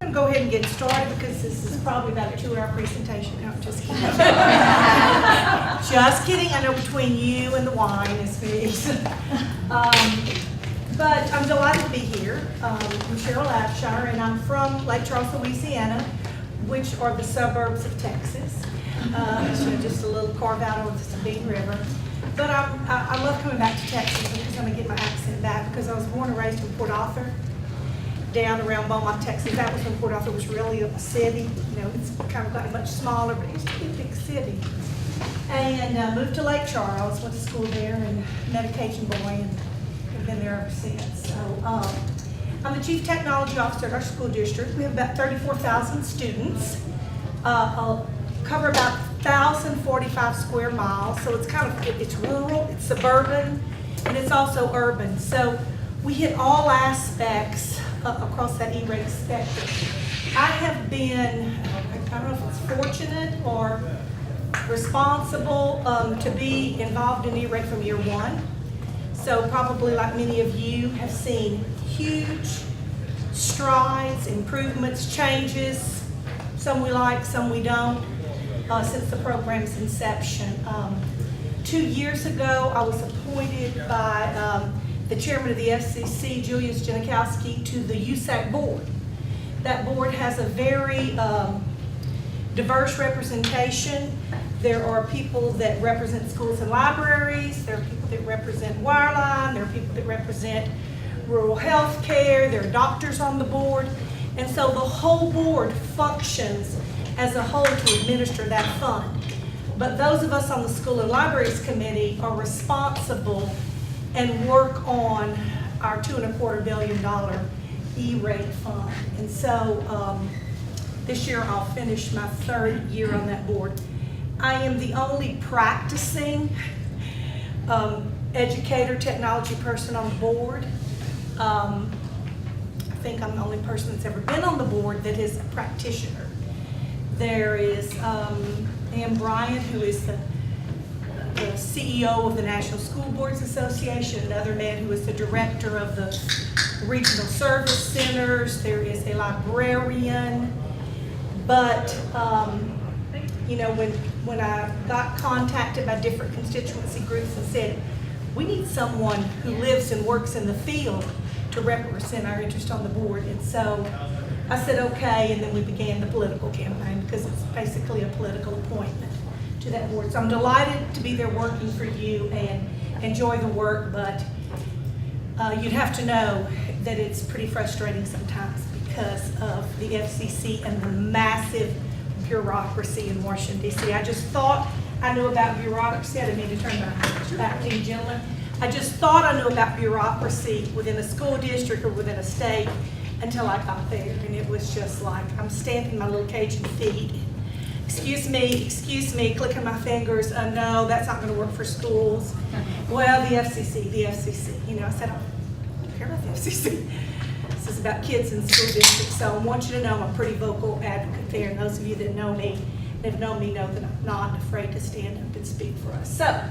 I'm going to go ahead and get started because this is probably about a 2-hour presentation. No, I'm just kidding. Just kidding. I know between you and the wine is me. But I'm delighted to be here. I'm Cheryl Abshire, and I'm from Lake Charles, Louisiana, which are the suburbs of Texas. So just a little carve out over the Sabine River. But I love coming back to Texas because I'm going to get my accent back because I was born and raised in Port Arthur, down around Beaumont, Texas. That was when Port Arthur was really a city. You know, it's kind of gotten much smaller, but it used to be a big city. And moved to Lake Charles, went to school there, and met a Cajun boy, and have been there ever since. So I'm the Chief Technology Officer at our school district. We have about 34,000 students. I'll cover about 1,045 square miles. So it's kind of, it's rural, it's suburban, and it's also urban. So we hit all aspects across that eRate spectrum. I have been, I don't know if it's fortunate or responsible to be involved in eRate from year one. So probably like many of you have seen huge strides, improvements, changes, some we like, some we don't, since the program's inception. 2 years ago, I was appointed by the chairman of the FCC, Julius Janikowski, to the USAC board. That board has a very diverse representation. There are people that represent schools and libraries. There are people that represent wireline. There are people that represent rural health care. There are doctors on the board. And so the whole board functions as a whole to administer that fund. But those of us on the School and Libraries Committee are responsible and work on our $2.25 billion eRate fund. And so this year I'll finish my 3rd year on that board. I am the only practicing educator, technology person on the board. I think I'm the only person that's ever been on the board that is a practitioner. There is Ann Bryant, who is the CEO of the National School Boards Association, another man who is the director of the regional service centers. There is a librarian. But, you know, when I got contacted by different constituency groups and said, we need someone who lives and works in the field to represent our interest on the board. And so I said, okay, and then we began the political campaign because it's basically a political appointment to that board. So I'm delighted to be there working for you and enjoy the work, but you'd have to know that it's pretty frustrating sometimes because of the FCC and the massive bureaucracy in Washington, D.C. I just thought I knew about bureaucracy. I didn't mean to turn my back to you, gentlemen. I just thought I knew about bureaucracy within a school district or within a state until I got there, and it was just like I'm stamping my little Cajun feet. Excuse me, clicking my fingers. No, that's not going to work for schools. Well, the FCC. You know, I said, I don't care about the FCC. This is about kids in school districts, so I want you to know I'm a pretty vocal advocate there, and those of you that know me and have known me know that I'm not afraid to stand up and speak for us. So,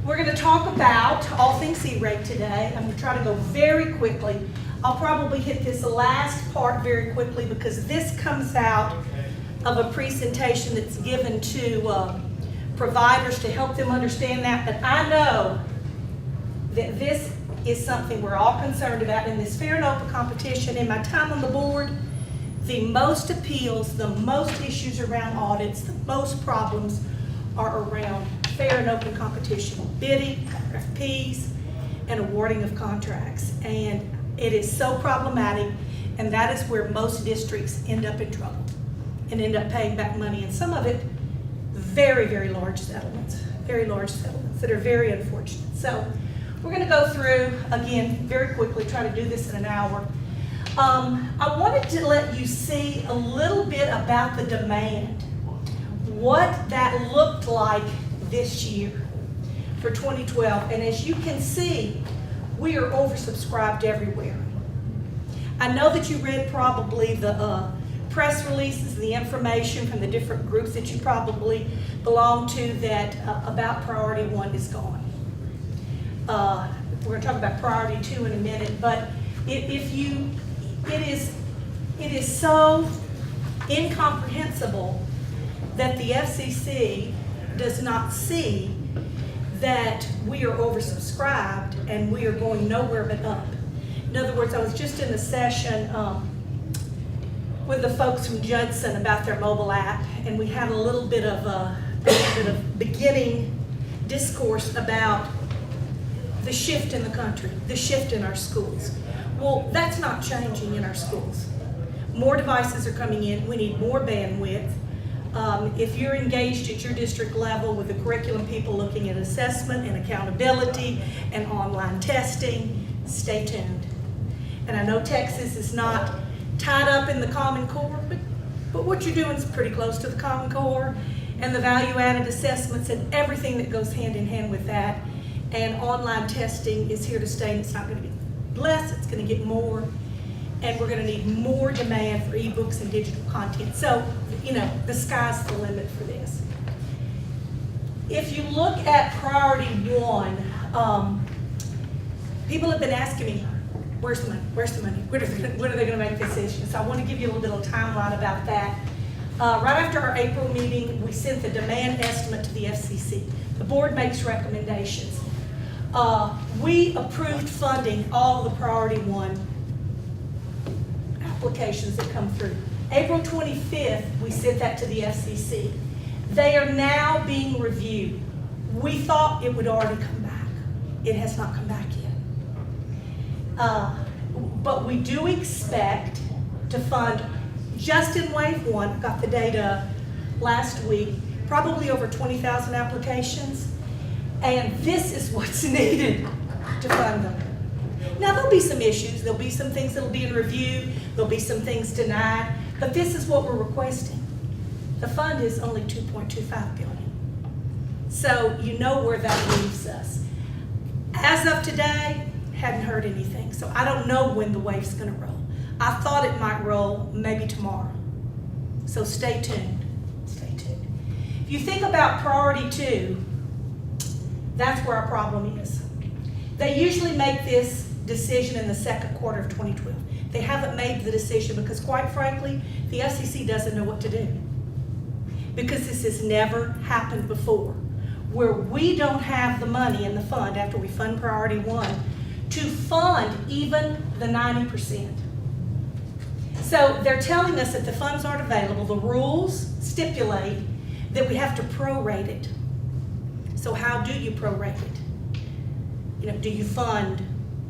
we're going to talk about all things eRate today. I'm going to try to go very quickly. I'll probably hit this last part very quickly because this comes out of a presentation that's given to providers to help them understand that. But I know that this is something we're all concerned about in this fair and open competition. In my time on the board, the most appeals, the most issues around audits, the most problems are around fair and open competition, bidding, RFPs, and awarding of contracts. And it is so problematic, and that is where most districts end up in trouble and end up paying back money, and some of it very, very large settlements that are very unfortunate. So we're going to go through, again, very quickly, try to do this in an hour. I wanted to let you see a little bit about the demand, what that looked like this year for 2012. And as you can see, we are oversubscribed everywhere. I know that you read probably the press releases, the information from the different groups that you probably belong to that about Priority 1 is gone. We're going to talk about Priority 2 in a minute, but it is It is so incomprehensible that the FCC does not see that we are oversubscribed and we are going nowhere but up. In other words, I was just in a session with the folks from Judson about their mobile app, and we had a little bit of beginning discourse about the shift in the country, the shift in our schools. Well, that's not changing in our schools. More devices are coming in. We need more bandwidth. If you're engaged at your district level with the curriculum people looking at assessment and accountability and online testing, stay tuned. And I know Texas is not tied up in the Common Core, but what you're doing is pretty close to the Common Core and the value-added assessments and everything that goes hand in hand with that. And online testing is here to stay, and it's not going to get less, it's going to get more. And we're going to need more demand for ebooks and digital content. So, you know, the sky's the limit for this. If you look at priority one, people have been asking me, where's the money? Where's the money? When are they going to make decisions? So I want to give you a little bit of timeline about that. Right after our April meeting, we sent the demand estimate to the FCC. The board makes recommendations. We approved funding all the priority one applications that come through. April 25th, we sent that to the FCC. They are now being reviewed. We thought it would already come back. It has not come back yet. But we do expect to fund, just in wave one, I got the data last week, probably over 20,000 applications. And this is what's needed to fund them. Now, there'll be some issues. There'll be some things that'll be in review. There'll be some things denied. But this is what we're requesting. The fund is only $2.25 billion. So you know where that leaves us. As of today, hadn't heard anything. So I don't know when the wave's going to roll. I thought it might roll maybe tomorrow. So stay tuned. Stay tuned. If you think about priority two, that's where our problem is. They usually make this decision in the second quarter of 2012. They haven't made the decision because, quite frankly, the FCC doesn't know what to do. Because this has never happened before, where we don't have the money in the fund after we fund priority one to fund even the 90%. So they're telling us that the funds aren't available. The rules stipulate that we have to prorate it. So how do you prorate it? You know, do you fund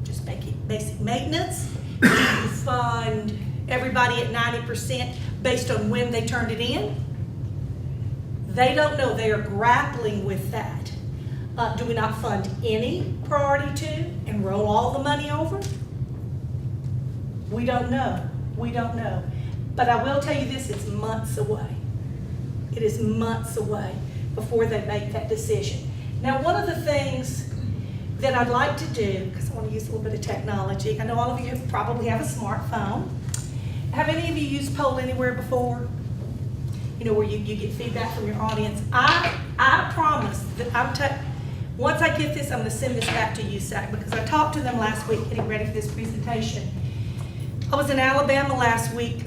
just basic maintenance? Do you fund everybody at 90% based on when they turned it in? They don't know. They are grappling with that. Do we not fund any priority two and roll all the money over? We don't know. We don't know. But I will tell you this, it's months away. It is months away before they make that decision. Now, one of the things that I'd like to do, because I want to use a little bit of technology, I know all of you probably have a smartphone. Have any of you used Poll Anywhere before? You know, where you get feedback from your audience. I promise that once I get this, I'm going to send this back to USAC, because I talked to them last week getting ready for this presentation. I was in Alabama last week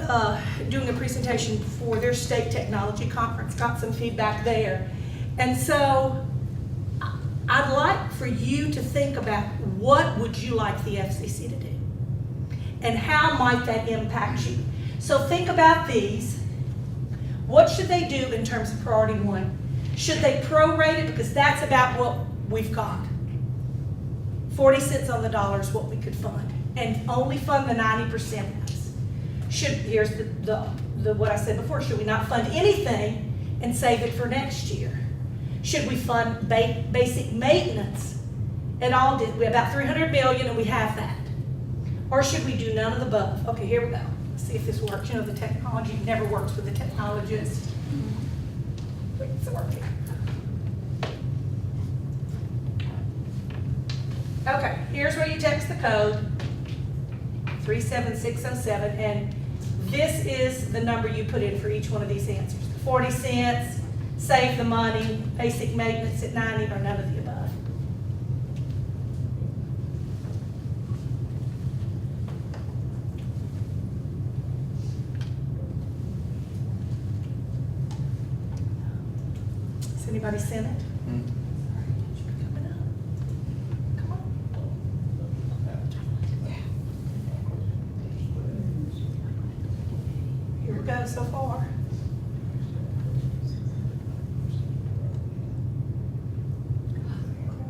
doing a presentation for their state technology conference, got some feedback there. And so I'd like for you to think about what would you like the FCC to do? And how might that impact you? So think about these. What should they do in terms of priority one? Should they prorate it? Because that's about what we've got. 40 cents on the dollar is what we could fund. And only fund the 90%. Here's the what I said before, should we not fund anything and save it for next year? Should we fund basic maintenance at Audit? We have about $300 million and we have that. Or should we do none of the above? Okay, here we go. Let's see if this works. You know, the technology never works with the technologist. It's working. Okay, here's where you text the code, 37607, and this is the number you put in for each one of these answers. 40 cents, save the money, basic maintenance at 90, or none of the above. anybody seen it? Coming up. Come on. Here we go so far.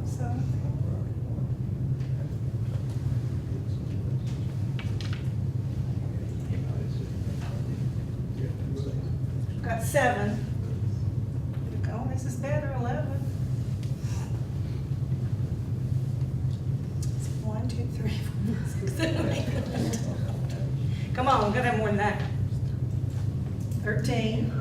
So, got 7. Oh, this is better, 11. It's 1, 2, 3, 4, 6, 7, 8. Come on, we're gonna have more than that. 13.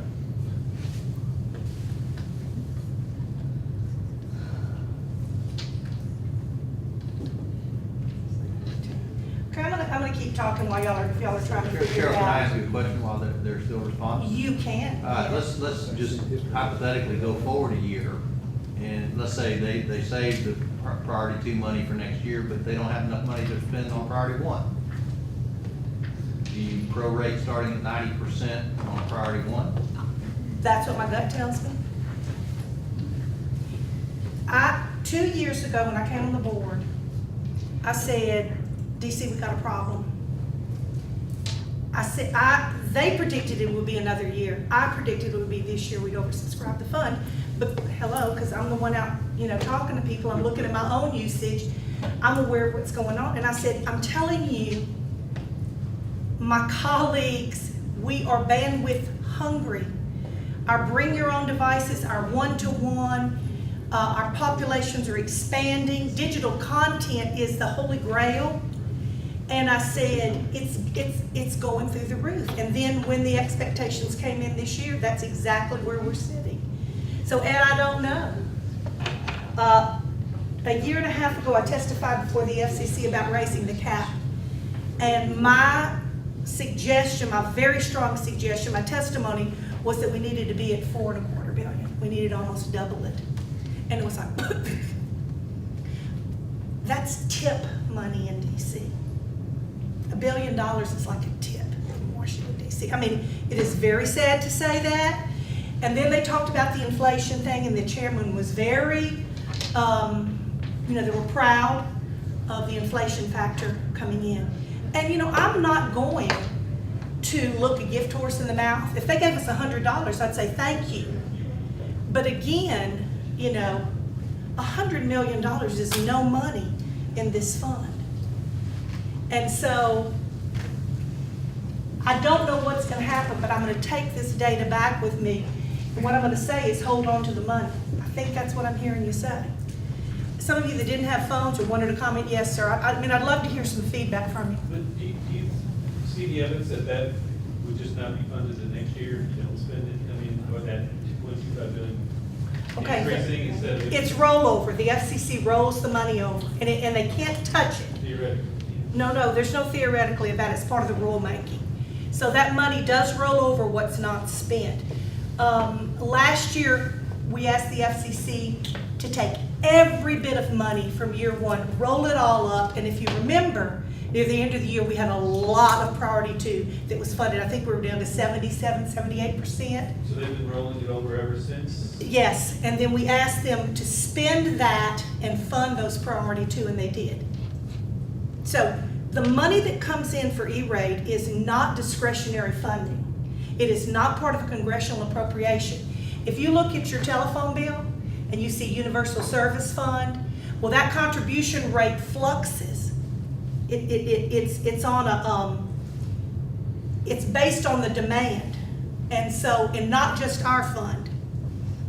Okay, I'm gonna keep talking while y'all are trying to figure Cheryl, it can I out. ask you a question while they're still responding? You can. All right, let's just hypothetically go forward a year, and let's say they save the priority 2 money for next year, but they don't have enough money to spend on priority 1. Do you prorate starting at 90% on priority 1? That's what my gut tells me. 2 years ago when I came on the board, I said, DC, we got a problem. They predicted it would be another year. I predicted it would be this year we'd oversubscribe the fund. But hello, because I'm the one out, talking to people. I'm looking at my own usage. I'm aware of what's going on. And I said, I'm telling you, my colleagues, we are bandwidth hungry. Our bring your own devices, our one-to-one, our populations are expanding. Digital content is the holy grail. And I said, it's going through the roof. And then when the expectations came in this year, that's exactly where we're sitting. So Ed, I don't know. A year and a half ago, I testified before the FCC about raising the cap. And my suggestion, my very strong suggestion, my testimony was that we needed to be at $4.25 billion. We needed almost double it. And it was like, that's tip money in DC. $1 billion is like a tip in Washington, D.C. I mean, it is very sad to say that. And then they talked about the inflation thing, and the chairman was very, they were proud of the inflation factor coming in. And, I'm not going to look a gift horse in the mouth. If they gave us $100, I'd say thank you. But again, $100 million is no money in this fund. And so I don't know what's going to happen, but I'm going to take this data back with me. And what I'm going to say is hold on to the money. I think that's what I'm hearing you say. Some of you that didn't have phones or wanted to comment, yes, sir. I'd love to hear some feedback from you. But do you see the evidence that would just not be funded the next year if you don't spend it? Or that $1.25 billion increasing instead of... It's rollover. The FCC rolls the money over, and they can't touch it. Theoretically. No, there's no theoretically about it. It's part of the rulemaking. So that money does roll over what's not spent. Last year, we asked the FCC to take every bit of money from year 1, roll it all up, and if you remember, near the end of the year, we had a lot of priority 2 that was funded. I think we were down to 77, 78%. So they've been rolling it over ever since? Yes, and then we asked them to spend that and fund those priority 2, and they did. So the money that comes in for eRate is not discretionary funding. It is not part of a congressional appropriation. If you look at your telephone bill and you see Universal Service Fund, well, that contribution rate fluxes. It's on a it's based on the demand, and not just our fund.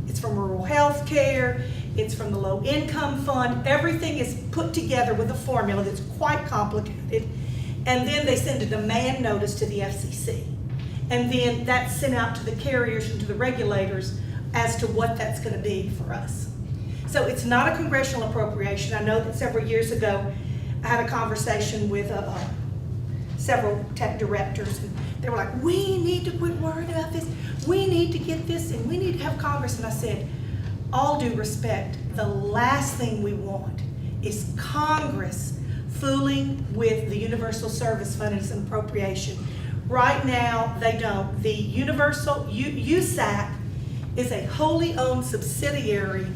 It's from rural health care. It's from the low income fund. Everything is put together with a formula that's quite complicated. And then they send a demand notice to the FCC. And then that's sent out to the carriers and to the regulators as to what that's going to be for us. So it's not a congressional appropriation. I know that several years ago, I had a conversation with several tech directors, and they were like, we need to quit worrying about this. We need to get this, and we need to have Congress. And I said, all due respect, the last thing we want is Congress fooling with the Universal Service Fund as an appropriation. Right now, they don't. The Universal, USAC is a wholly owned subsidiary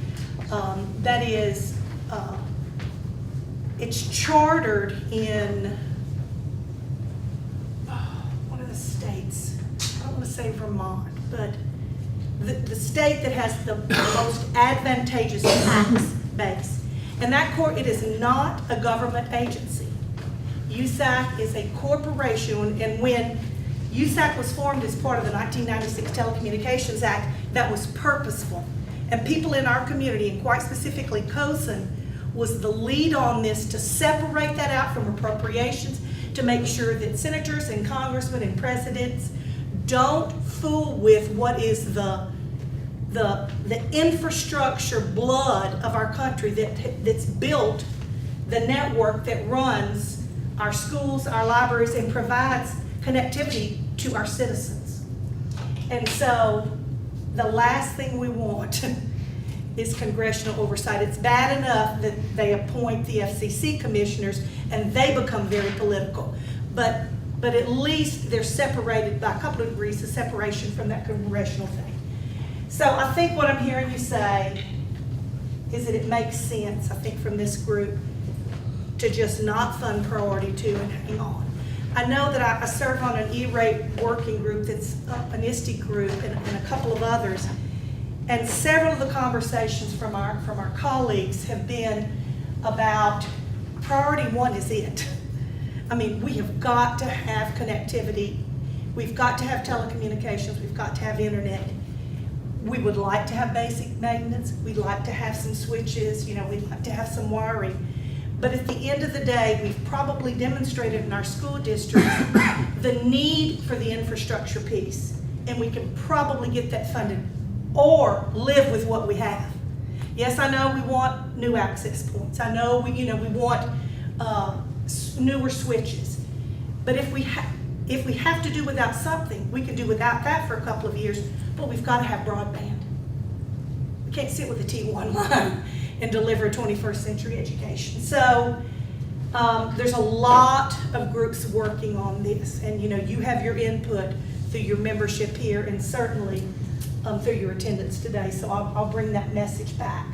that is, it's chartered in one of the states. I don't want to say Vermont, but the state that has the most advantageous tax base. And that it is not a government agency. USAC is a corporation, and when USAC was formed as part of the 1996 Telecommunications Act, that was purposeful. And people in our community, and quite specifically COSN, was the lead on this to separate that out from appropriations, to make sure that senators and congressmen and presidents don't fool with what is the infrastructure blood of our country that's built the network that runs our schools, our libraries, and provides connectivity to our citizens. And so the last thing we want is congressional oversight. It's bad enough that they appoint the FCC commissioners and they become very political. But at least they're separated by a couple of degrees of separation from that congressional thing. So I think what I'm hearing you say is that it makes sense, I think, from this group to just not fund priority 2 and hang on. I know that I serve on an eRate working group that's an ISTE group and a couple of others. And several of the conversations from our colleagues have been about priority 1 is it. I mean, we have got to have connectivity. We've got to have telecommunications. We've got to have internet. We would like to have basic maintenance. We'd like to have some switches. We'd like to have some wiring. But at the end of the day, we've probably demonstrated in our school districts the need for the infrastructure piece. And we can probably get that funded or live with what we have. Yes, I know we want new access points. I know we want newer switches. But if we have to do without something, we can do without that for a couple of years, but we've got to have broadband. We can't sit with a T1 line and deliver 21st century education. So there's a lot of groups working on this, and you have your input through your membership here and certainly through your attendance today, so I'll bring that message back.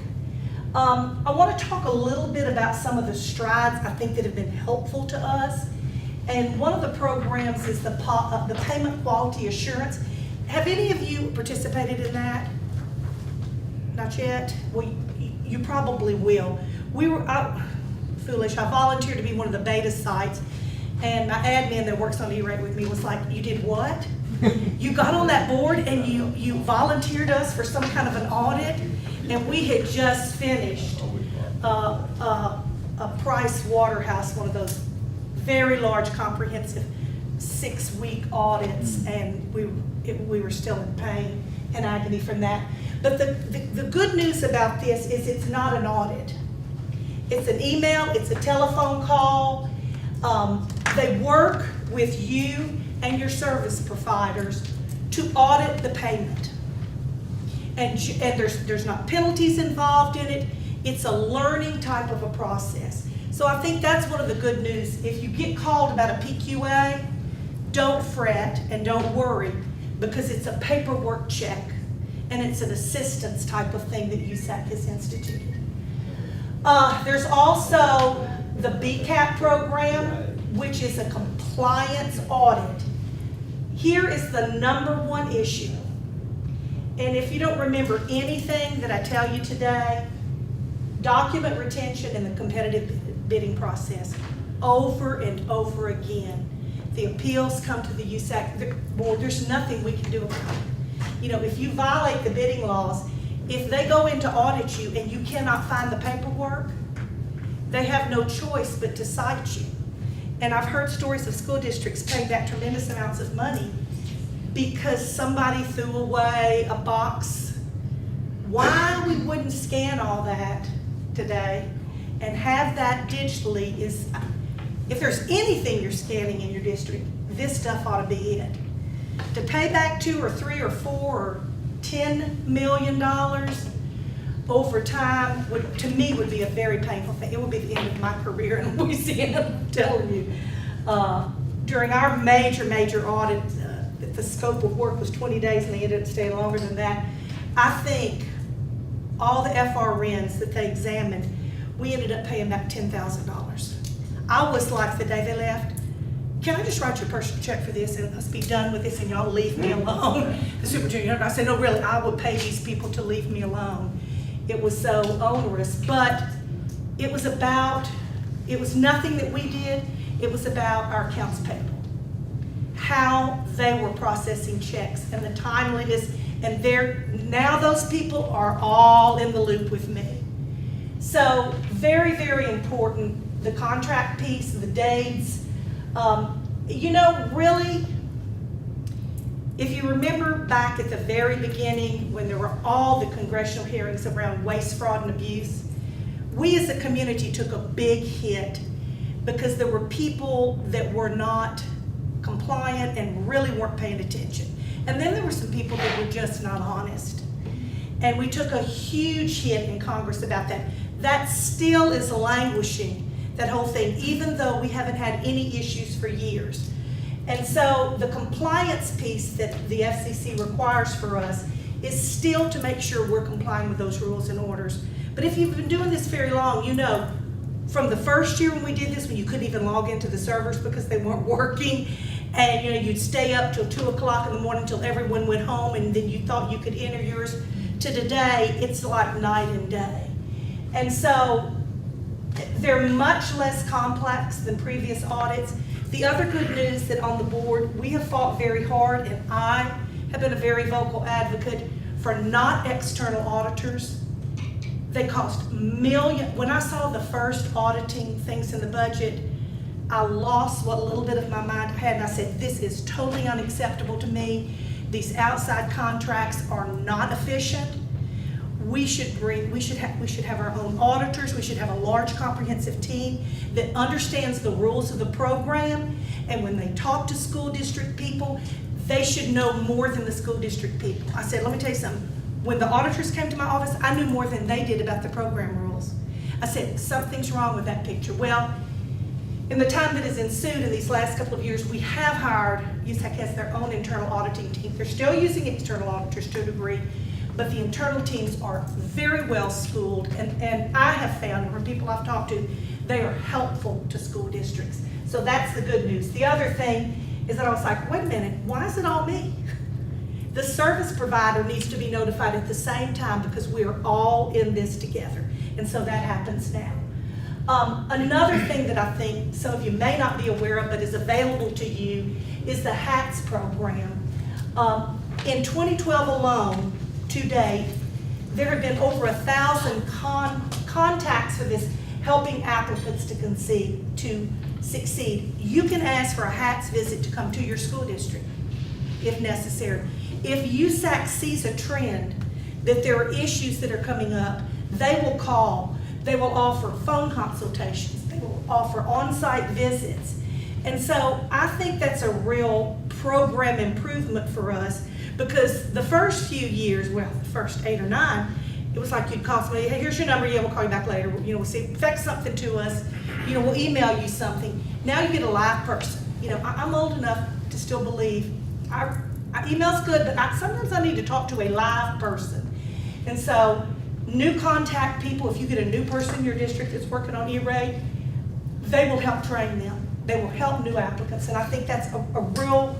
I want to talk a little bit about some of the strides I think that have been helpful to us, and one of the programs is the Payment Quality Assurance. Have any of you participated in that? Not yet? Well, you probably will. Foolish, I volunteered to be one of the beta sites, and my admin that works on eRate with me was like, you did what? You got on that board and you volunteered us for some kind of an audit, and we had just finished a Price Waterhouse, one of those very large, comprehensive 6-week audits, and we were still in pain and agony from that. But the good news about this is it's not an audit. It's an email, it's a telephone call. They work with you and your service providers to audit the payment. And there's not penalties involved in it. It's a learning type of a process. So I think that's one of the good news. If you get called about a PQA, don't fret and don't worry, because it's a paperwork check and it's an assistance type of thing that USAC has instituted. There's also the BCAP program, which is a compliance audit. Here is the #1 issue. And if you don't remember anything that I tell you today, document retention in the competitive bidding process, over and over again. The appeals come to the USAC board. There's nothing we can do about it. If you violate the bidding laws, if they go in to audit you and you cannot find the paperwork, they have no choice but to cite you. And I've heard stories of school districts paying back tremendous amounts of money because somebody threw away a box. Why we wouldn't scan all that today and have that digitally is, if there's anything you're scanning in your district, this stuff ought to be it. To pay back $2 or $3 or $4 or $10 million over time to me would be a very painful thing. It would be the end of my career in Louisiana, I'm telling you. During our major audit, the scope of work was 20 days and they ended up staying longer than that. I think all the FRNs that they examined, we ended up paying about $10,000. I was like, the day they left, can I just write your personal check for this and let's be done with this and y'all leave me alone? The superintendent, I said, no, really, I would pay these people to leave me alone. It was so onerous, but it was nothing that we did. It was about our accounts payable, how they were processing checks and the timeliness, and now those people are all in the loop with me. So very, very important, the contract piece, the dates. Really, if you remember back at the very beginning when there were all the congressional hearings around waste, fraud, and abuse, we as a community took a big hit because there were people that were not compliant and really weren't paying attention. And then there were some people that were just not honest. And we took a huge hit in Congress about that. That still is languishing, that whole thing, even though we haven't had any issues for years. And so the compliance piece that the FCC requires for us is still to make sure we're complying with those rules and orders. But if you've been doing this very long, you know, from the first year when we did this, when you couldn't even log into the servers because they weren't working, and you'd stay up till 2 o'clock in the morning till everyone went home, and then you thought you could enter yours, to today, it's like night and day. And so they're much less complex than previous audits. The other good news that on the board, we have fought very hard, and I have been a very vocal advocate for not external auditors. They cost millions. When I saw the first auditing things in the budget, I lost what little bit of my mind I had, and I said, this is totally unacceptable to me. These outside contracts are not efficient. We should have our own auditors. We should have a large comprehensive team that understands the rules of the program, and when they talk to school district people, they should know more than the school district people. I said, let me tell you something. When the auditors came to my office, I knew more than they did about the program rules. I said, something's wrong with that picture. Well, in the time that has ensued in these last couple of years, we have hired, USAC has their own internal auditing team. They're still using external auditors to a degree, but the internal teams are very well schooled, and I have found from people I've talked to, they are helpful to school districts. So that's the good news. The other thing is that I was like, wait a minute, why is it all me? The service provider needs to be notified at the same time because we're all in this together. And so that happens now. Another thing that I think some of you may not be aware of but is available to you is the HATS program. In 2012 alone, to date, there have been over 1,000 contacts for this, helping applicants to succeed. You can ask for a HATS visit to come to your school district if necessary. If USAC sees a trend that there are issues that are coming up, they will call. They will offer phone consultations. They will offer on-site visits. And so I think that's a real program improvement for us, because the first few years, well, the first 8 or 9, it was like you'd call somebody, hey, here's your number, yeah, we'll call you back later. We'll see, fax something to us, we'll email you something. Now you get a live person. I'm old enough to still believe, email's good, but sometimes I need to talk to a live person. And so new contact people, if you get a new person in your district that's working on eRate, they will help train them. They will help new applicants, and I think that's a real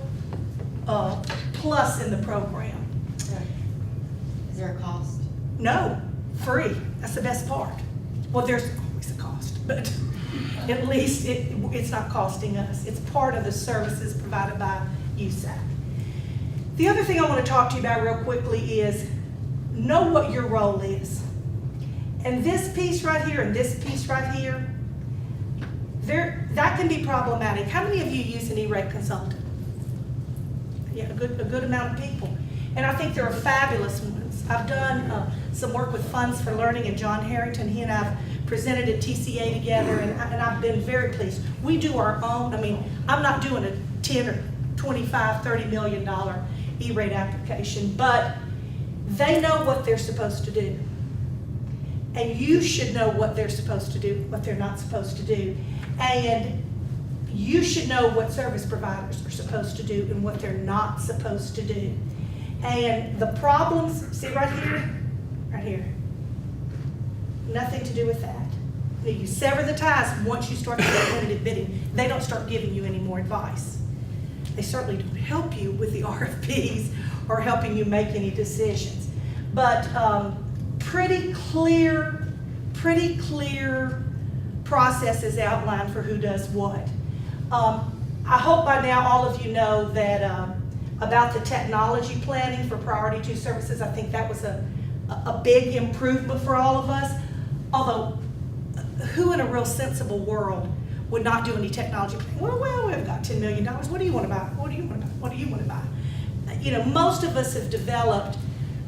plus in the program. Is there a cost? No, free. That's the best part. Well, there's always a cost, but at least it's not costing us. It's part of the services provided by USAC. The other thing I want to talk to you about real quickly is know what your role is. And this piece right here and this piece right here, that can be problematic. How many of you use an eRate consultant? Yeah, a good amount of people. And I think there are fabulous ones. I've done some work with Funds for Learning, and John Harrington, he and I have presented at TCA together, and I've been very pleased. We do our own. I'm not doing a 10 or 25, $30 million eRate application, but they know what they're supposed to do. And you should know what they're supposed to do, what they're not supposed to do. And you should know what service providers are supposed to do and what they're not supposed to do. And the problems, see right here, nothing to do with that. You sever the ties once you start the competitive bidding. They don't start giving you any more advice. They certainly don't help you with the RFPs or helping you make any decisions. But pretty clear processes outlined for who does what. I hope by now all of you know that about the technology planning for Priority 2 services. I think that was a big improvement for all of us. Although, who in a real sensible world would not do any technology planning? Well, we've got $10 million. What do you want to buy? What do you want to buy? What do you want to buy? You know, most of us have developed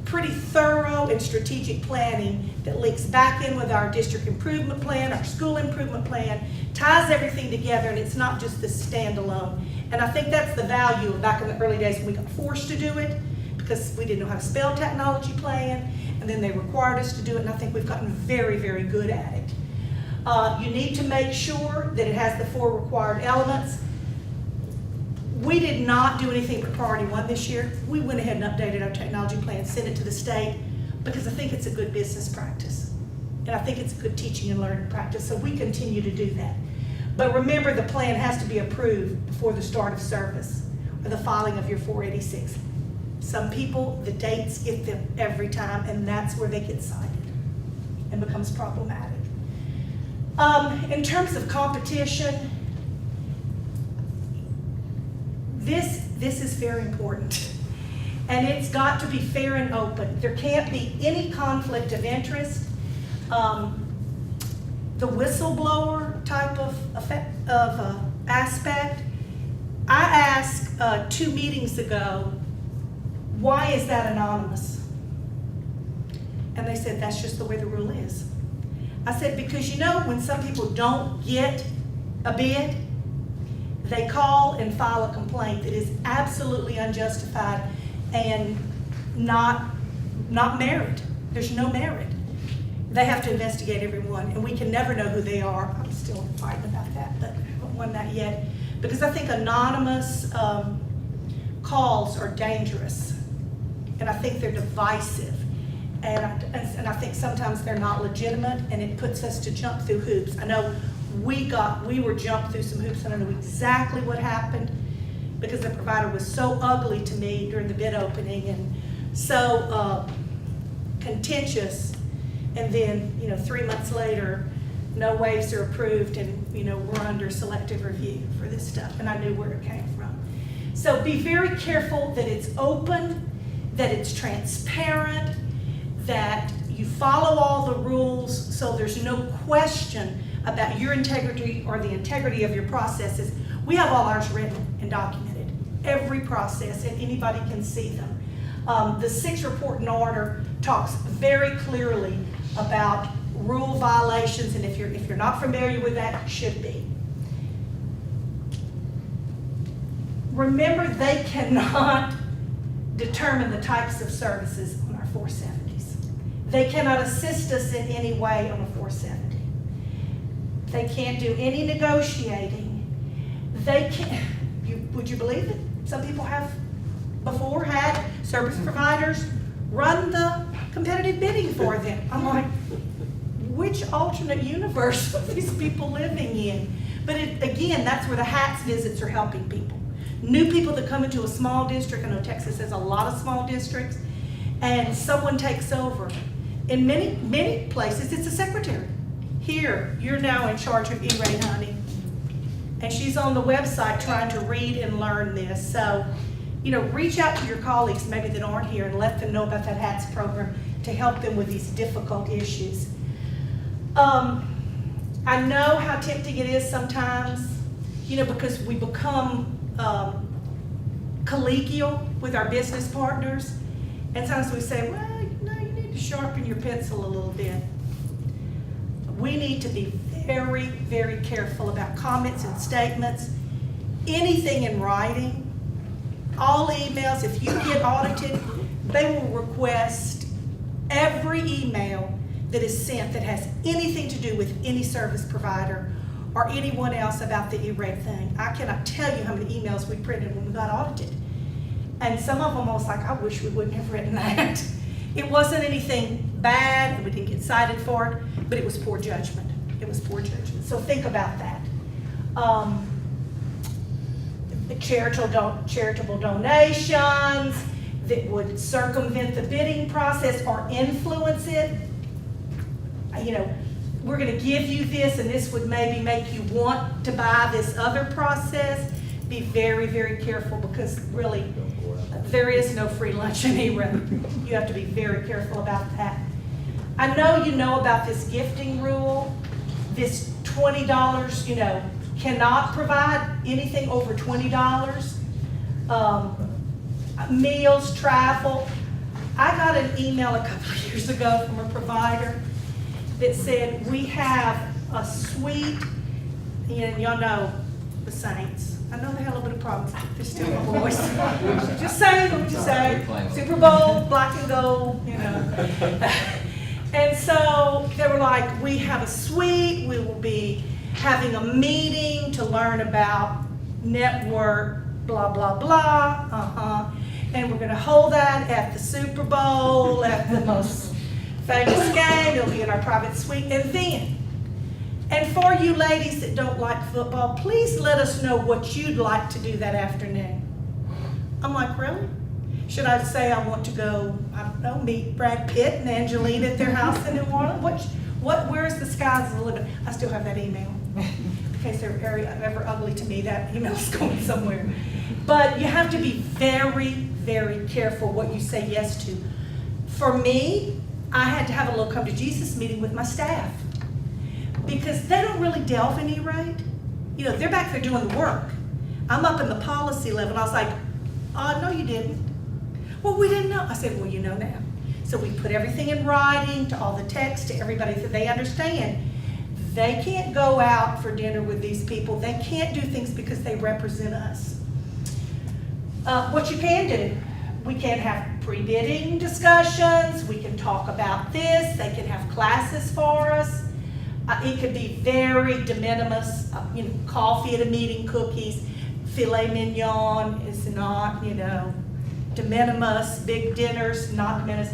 pretty thorough and strategic planning that links back in with our district improvement plan, our school improvement plan, ties everything together, and it's not just this standalone. And I think that's the value of back in the early days when we got forced to do it because we didn't know how to spell technology plan, and then they required us to do it, and I think we've gotten very, very good at it. You need to make sure that it has the 4 required elements. We did not do anything for Priority 1 this year. We went ahead and updated our technology plan, sent it to the state, because I think it's a good business practice. And I think it's a good teaching and learning practice, so we continue to do that. But remember, the plan has to be approved before the start of service or the filing of your 486. Some people, the dates get them every time, and that's where they get cited and becomes problematic. In terms of competition, this is very important, and it's got to be fair and open. There can't be any conflict of interest. The whistleblower type of aspect, I asked 2 meetings ago, why is that anonymous? And they said, that's just the way the rule is. I said, because you know when some people don't get a bid, they call and file a complaint that is absolutely unjustified and not merit. There's no merit. They have to investigate everyone, and we can never know who they are. I'm still fighting about that, but I haven't won that yet. Because I think anonymous calls are dangerous, and I think they're divisive. And I think sometimes they're not legitimate, and it puts us to jump through hoops. I know we were jumped through some hoops, and I know exactly what happened because the provider was so ugly to me during the bid opening and so contentious. And then, 3 months later, no waivers are approved, and we're under selective review for this stuff, and I knew where it came from. So be very careful that it's open, that it's transparent, that you follow all the rules so there's no question about your integrity or the integrity of your processes. We have all ours written and documented, every process, and anybody can see them. The 6th report and order talks very clearly about rule violations, and if you're not familiar with that, you should be. Remember, they cannot determine the types of services on our 470s. They cannot assist us in any way on a 470. They can't do any negotiating. They can't, would you believe it? Some people have before had service providers run the competitive bidding for them. I'm like, which alternate universe are these people living in? But again, that's where the HATS visits are helping people. New people that come into a small district, I know Texas has a lot of small districts, and someone takes over. In many places, it's a secretary. Here, you're now in charge of eRate, honey. And she's on the website trying to read and learn this. So, reach out to your colleagues maybe that aren't here and let them know about that HATS program to help them with these difficult issues. I know how tempting it is sometimes, because we become collegial with our business partners. And sometimes we say, well, you need to sharpen your pencil a little bit. We need to be very, very careful about comments and statements, anything in writing, all emails. If you get audited, they will request every email that is sent that has anything to do with any service provider or anyone else about the eRate thing. I cannot tell you how many emails we printed when we got audited. And some of them I was like, I wish we wouldn't have written that. It wasn't anything bad, and we didn't get cited for it, but it was poor judgment. It was poor judgment. So think about that. The charitable donations that would circumvent the bidding process or influence it. You know, we're gonna give you this, and this would maybe make you want to buy this other process. Be very, very careful, because really, there is no free lunch in eRate. You have to be very careful about that. I know you know about this gifting rule, this $20, you know, cannot provide anything over $20. Meals, travel. I got an email a couple of years ago from a provider that said, we have a suite, and y'all know the Saints. I know they have a little bit of problems, but they're still my boys. Just saying, I'm just saying. Super Bowl, black and gold, you know. And so they were like, we have a suite, we will be having a meeting to learn about network, blah, blah, blah, and we're gonna hold that at the Super Bowl, at the most famous game, it'll be in our private suite, and for you ladies that don't like football, please let us know what you'd like to do that afternoon. I'm like, really? Should I say I want to go, I don't know, meet Brad Pitt and Angelina at their house in New Orleans? Where's the sky's the limit? I still have that email. In case they're ever ugly to me, that email's going somewhere. But you have to be very, very careful what you say yes to. For me, I had to have a little come to Jesus meeting with my staff, because they don't really delve in eRate. You know, they're back there doing the work. I'm up in the policy level, and I was like, no, you didn't. Well, we didn't know. I said, well, you know now. So we put everything in writing to all the text to everybody so they understand. They can't go out for dinner with these people. They can't do things because they represent us. What you can do, we can have pre-bidding discussions. We can talk about this. They can have classes for us. It could be very de minimis, you know, coffee at a meeting, cookies, filet mignon is not, you know, de minimis, big dinners, not de minimis,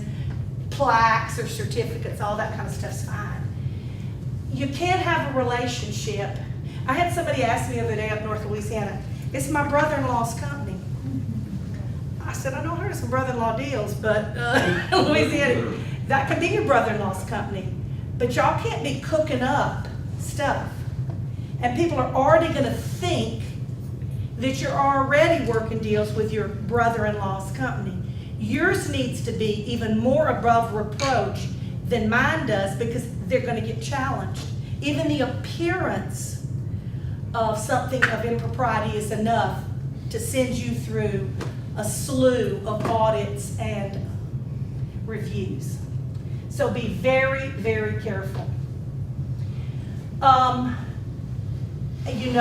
plaques or certificates, all that kind of stuff's fine. You can't have a relationship. I had somebody ask me the other day up North Louisiana, it's my brother-in-law's company. I said, I know heard of some brother-in-law deals, but Louisiana, that could be your brother-in-law's company. But y'all can't be cooking up stuff. And people are already gonna think that you're already working deals with your brother-in-law's company. Yours needs to be even more above reproach than mine does, because they're gonna get challenged. Even the appearance of something of impropriety is enough to send you through a slew of audits and reviews. So be very, very careful. You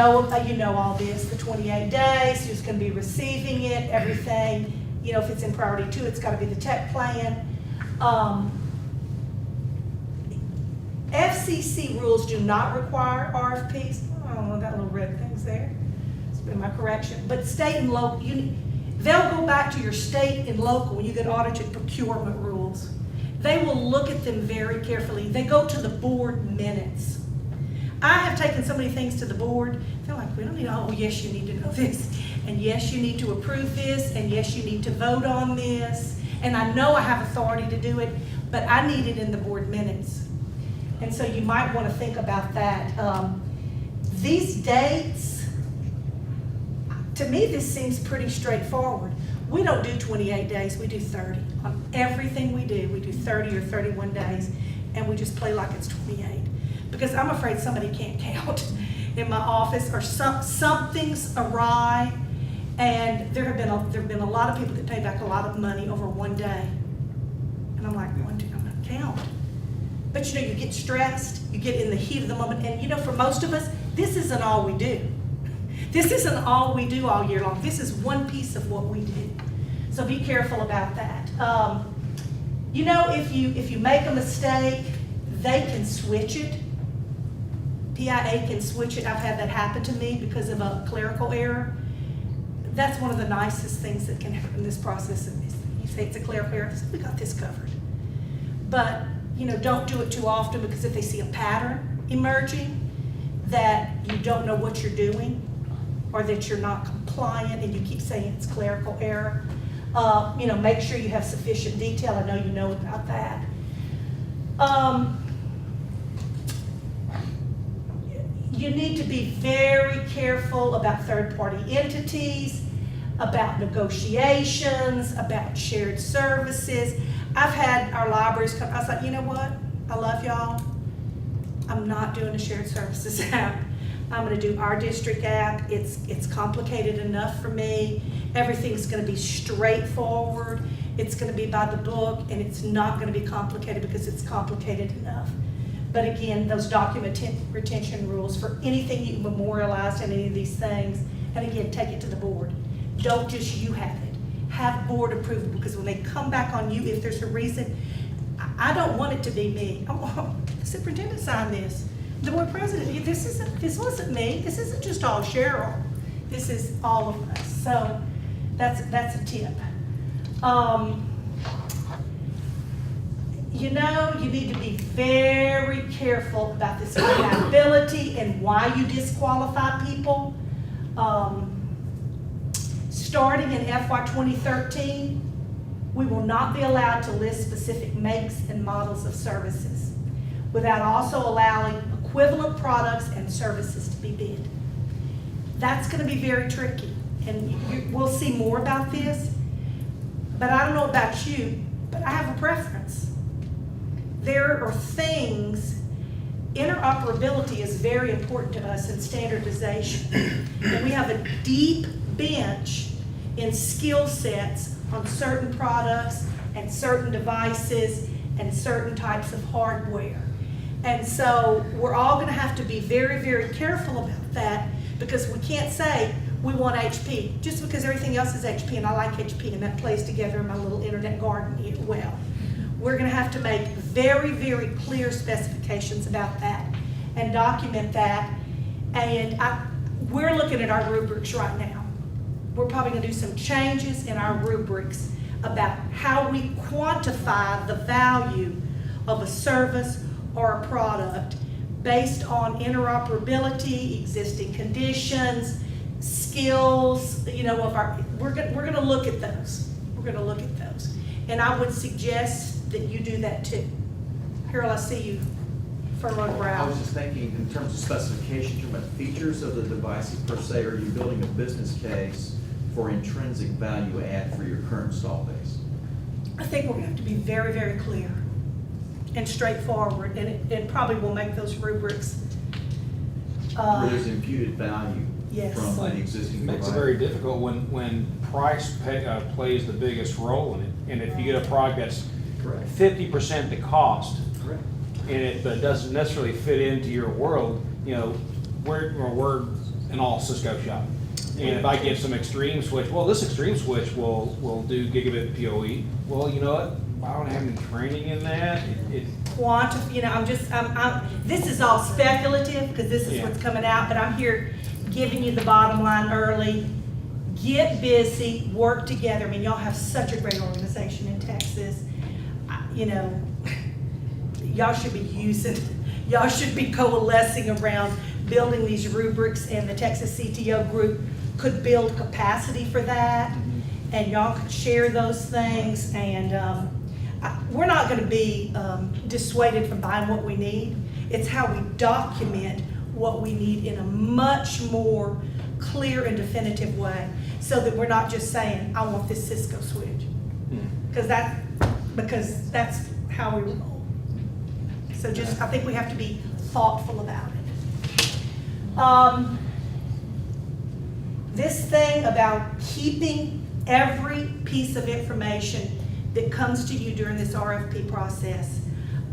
know all this, the 28 days, who's gonna be receiving it, everything. You know, if it's in priority 2, it's gotta be the tech plan. FCC rules do not require RFPs. Oh, that little red thing's there. It's been my correction. But state and local, they'll go back to your state and local when you get audited procurement rules. They will look at them very carefully. They go to the board minutes. I have taken so many things to the board, they're like, we don't need, oh yes, you need to know this, and yes, you need to approve this, and yes, you need to vote on this, and I know I have authority to do it, but I need it in the board minutes. And so you might want to think about that. These dates, to me, this seems pretty straightforward. We don't do 28 days, we do 30. On everything we do 30 or 31 days, and we just play like it's 28. Because I'm afraid somebody can't count in my office, or something's awry, and there have been a lot of people that pay back a lot of money over one day. And I'm like, I'm gonna count. But you know, you get stressed, you get in the heat of the moment, and you know, for most of us, this isn't all we do. This isn't all we do all year long. This is one piece of what we do. So be careful about that. You know, if you make a mistake, they can switch it. PIA can switch it. I've had that happen to me because of a clerical error. that's one of the nicest things that can happen in this process. You say it's a clerical error, we got this covered. But, don't do it too often, because if they see a pattern emerging that you don't know what you're doing, or that you're not compliant and you keep saying it's clerical error, make sure you have sufficient detail. I know you know about that. You need to be very careful about third-party entities, about negotiations, about shared services. I've had our libraries come, I was like, you know what? I love y'all. I'm not doing a shared services app. I'm gonna do our district app. It's complicated enough for me. Everything's gonna be straightforward. It's gonna be by the book, and it's not gonna be complicated because it's complicated enough. But again, those document retention rules for anything you memorialize and any of these things, and again, take it to the board. Don't just you have it. Have board approval, because when they come back on you, if there's a reason, I don't want it to be me. Oh, the superintendent signed this. The board president, this wasn't me. This isn't just all Cheryl. This is all of us. So that's a tip. You need to be very careful about this accountability and why you disqualify people. Starting in FY 2013, we will not be allowed to list specific makes and models of services without also allowing equivalent products and services to be bid. That's going to be very tricky, and we'll see more about this, but I don't know about you, but I have a preference. There are things, interoperability is very important to us in standardization, and we have a deep bench in skill sets on certain products and certain devices and certain types of hardware. And so we're all going to have to be very, very careful about that, because we can't say we want HP just because everything else is HP and I like HP and that plays together in my little internet garden here well. We're going to have to make very, very clear specifications about that and document that. And we're looking at our rubrics right now. We're probably going to do some changes in our rubrics about how we quantify the value of a service or a product based on interoperability, existing conditions, skills, we're going to look at those. We're going to look at those. And I would suggest that you do that too. Harold, I see you furrowed brow. I was just thinking, in terms of specifications, you're about features of the devices per se, or are you building a business case for intrinsic value add for your current install base? I think we're going to have to be very, very clear and straightforward, and it probably will make those rubrics. Where there's imputed value Yes. from the existing Makes it provider. very difficult when price plays the biggest role in it. And if you get a product that's Correct. 50% the cost, Correct. but it doesn't necessarily fit into your world, we're an all Cisco shop. And if I get some extreme switch, well, this extreme switch will do gigabit PoE. Well, you know what? I don't have any training in that. This is all speculative because this is Yeah. what's coming out, but I'm here giving you the bottom line early. Get busy, work together. I mean, y'all have such a great organization in Texas. Y'all should be coalescing around building these rubrics, and the Texas CTO group could build capacity for that, and y'all could share those things, and we're not going to be dissuaded from buying what we need. It's how we document what we need in a much more clear and definitive way, so that we're not just saying, I want this Cisco switch, because that's how we roll. So I think we have to be thoughtful about it. This thing about keeping every piece of information that comes to you during this RFP process.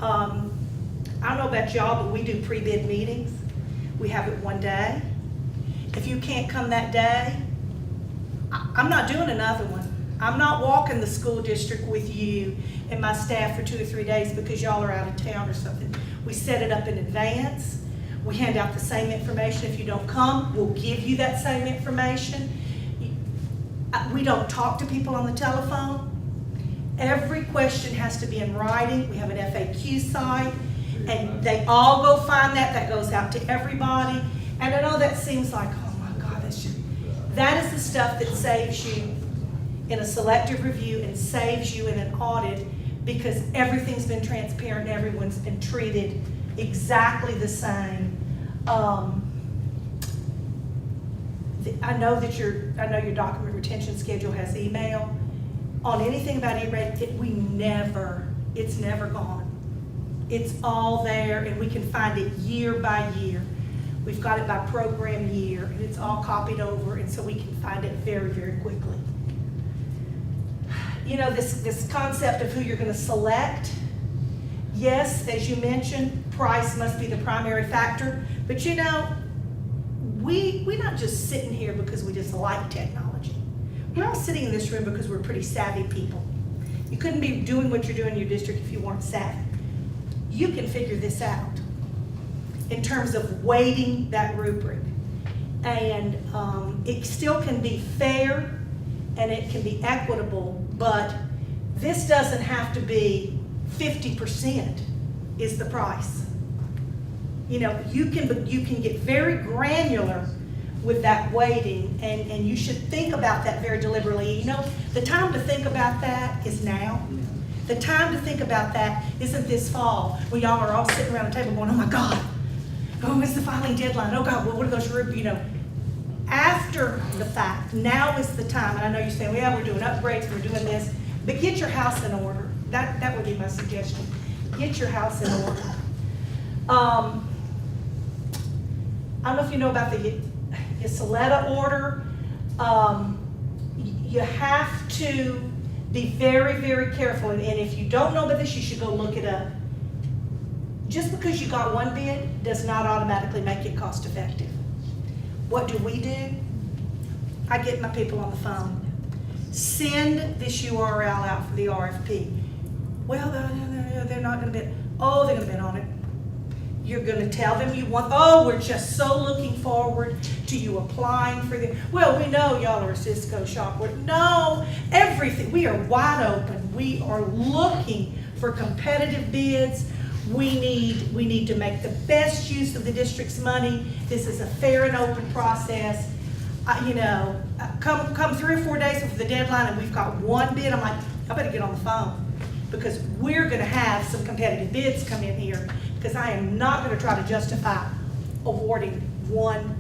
I don't know about y'all, but we do pre-bid meetings. We have it one day. If you can't come that day, I'm not doing another one. I'm not walking the school district with you and my staff for 2 or 3 days because y'all are out of town or something. We set it up in advance. We hand out the same information. If you don't come, we'll give you that same information. We don't talk to people on the telephone. Every question has to be in writing. We have an FAQ site, and they all go find that. That goes out to everybody. And I know that seems like, oh my God, that is the stuff that saves you in a selective review and saves you in an audit, because everything's been transparent and everyone's been treated exactly the same. I know your document retention schedule has email. On anything about eRate, it's never gone. It's all there, and we can find it year by year. We've got it by program year, and it's all copied over, and so we can find it very, very quickly. You know, this concept of who you're going to select, yes, as you mentioned, price must be the primary factor, but you know, we're not just sitting here because we just like technology. We're all sitting in this room because we're pretty savvy people. You couldn't be doing what you're doing in your district if you weren't savvy. You can figure this out in terms of weighting that rubric. And it still can be fair and it can be equitable, but this doesn't have to be 50% is the price. You know, you can get very granular with that weighting, and you should think about that very deliberately. You know, the time to think about that is now. The time to think about that isn't this fall when y'all are all sitting around the table going, oh my God, oh, it's the filing deadline. Oh God, what are those, you know, after the fact, now is the time. And I know you're saying, well, yeah, we're doing upgrades, we're doing this, but get your house in order. That would be my suggestion. Get your house in order. I don't know if you know about the Ysoletta order. You have to be very, very careful. And if you don't know about this, you should go look it up. Just because you got one bid does not automatically make it cost effective. What do? I get my people on the phone. Send this URL out for the RFP. Well, they're not going to bid. Oh, they're going to bid on it. You're going to tell them you want, oh, we're just so looking forward to you applying for the, well, we know y'all are a Cisco shop. No, everything, we are wide open. We are looking for competitive bids. We need to make the best use of the district's money. This is a fair and open process. You know, come 3 or 4 days before the deadline and we've got one bid, I'm like, I better get on the phone, because we're going to have some competitive bids come in here, because I am not going to try to justify awarding one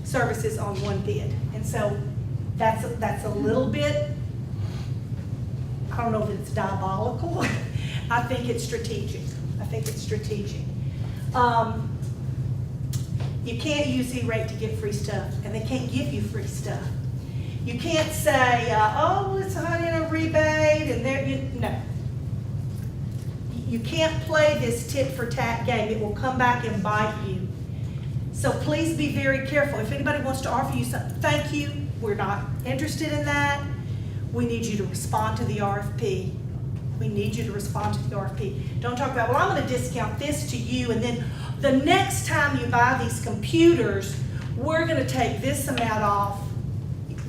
services on one bid. And so that's a little bit, I don't know if it's diabolical. I think it's strategic. You can't use eRate to get free stuff, and they can't give you free stuff. You can't say, oh, it's in a rebate, and no. You can't play this tit for tat game. It will come back and bite you. So please be very careful. If anybody wants to offer you something, thank you. We're not interested in that. We need you to respond to the RFP. Don't talk about, well, I'm going to discount this to you, and then the next time you buy these computers, we're going to take this amount off.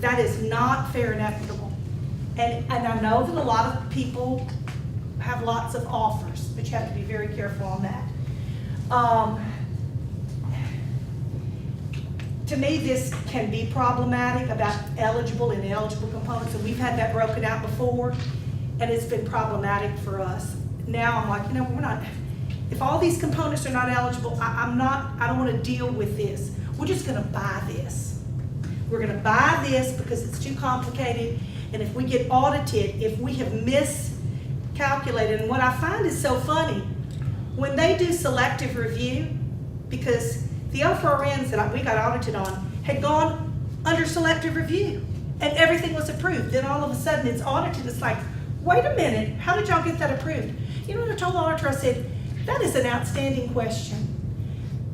That is not fair and equitable. And I know that a lot of people have lots of offers, but you have to be very careful on that. To me, this can be problematic about eligible and ineligible components, and we've had that broken out before, and it's been problematic for us. Now I'm like, you know, we're not, if all these components are not eligible, I don't want to deal with this. We're just going to buy this. We're going to buy this because it's too complicated, and if we get audited, if we have miscalculated, and what I find is so funny, when they do selective review, because the FRNs that we got audited on had gone under selective review, and everything was approved. Then all of a sudden it's audited. It's like, wait a minute, how did y'all get that approved? You know what I told the auditor? I said, that is an outstanding question.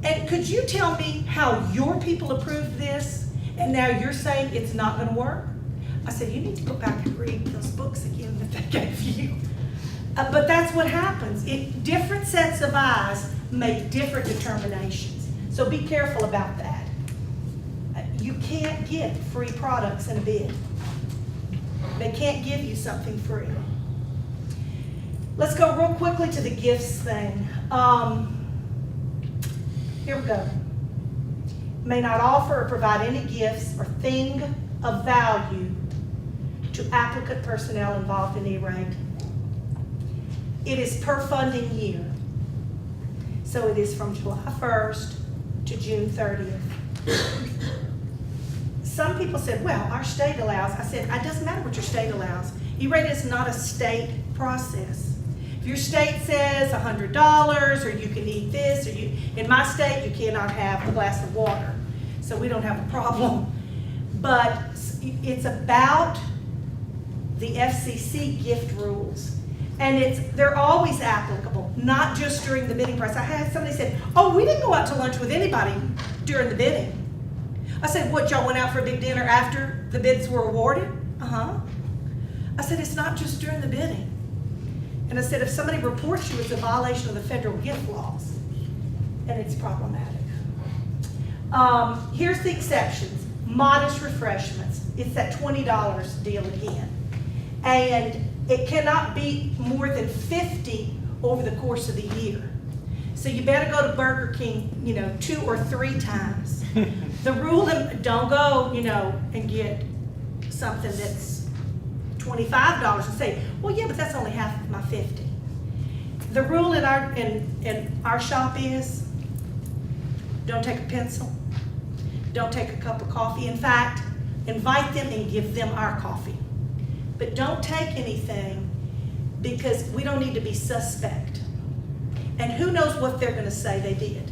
And could you tell me how your people approved this, and now you're saying it's not going to work? I said, you need to go back and read those books again that they gave you. But that's what happens. Different sets of eyes make different determinations. So be careful about that. You can't get free products in a bid. They can't give you something free. Let's go real quickly to the gifts thing. Here we go. May not offer or provide any gifts or thing of value to applicant personnel involved in eRate. It is per funding year. So it is from July 1st to June 30th. Some people said, well, our state allows. I said, it doesn't matter what your state allows. eRate is not a state process. If your state says $100, or you can eat this, or in my state, you cannot have a glass of water. So we don't have a problem. But it's about the FCC gift rules. And they're always applicable, not just during the bidding process. I had somebody said, oh, we didn't go out to lunch with anybody during the bidding. I said, what, y'all went out for a big dinner after the bids were awarded? Uh-huh. I said, it's not just during the bidding. And I said, if somebody reports you, it's a violation of the federal gift laws, and it's problematic. Here's the exceptions. Modest refreshments. It's that $20 deal again. And it cannot be more than 50 over the course of the year. So you better go to Burger King, 2 or 3 times. The rule, don't go, and get something that's $25 and say, well, yeah, but that's only half of my 50. The rule in our shop is, don't take a pencil, don't take a cup of coffee. In fact, invite them and give them our coffee. But don't take anything, because we don't need to be suspect. And who knows what they're going to say they did.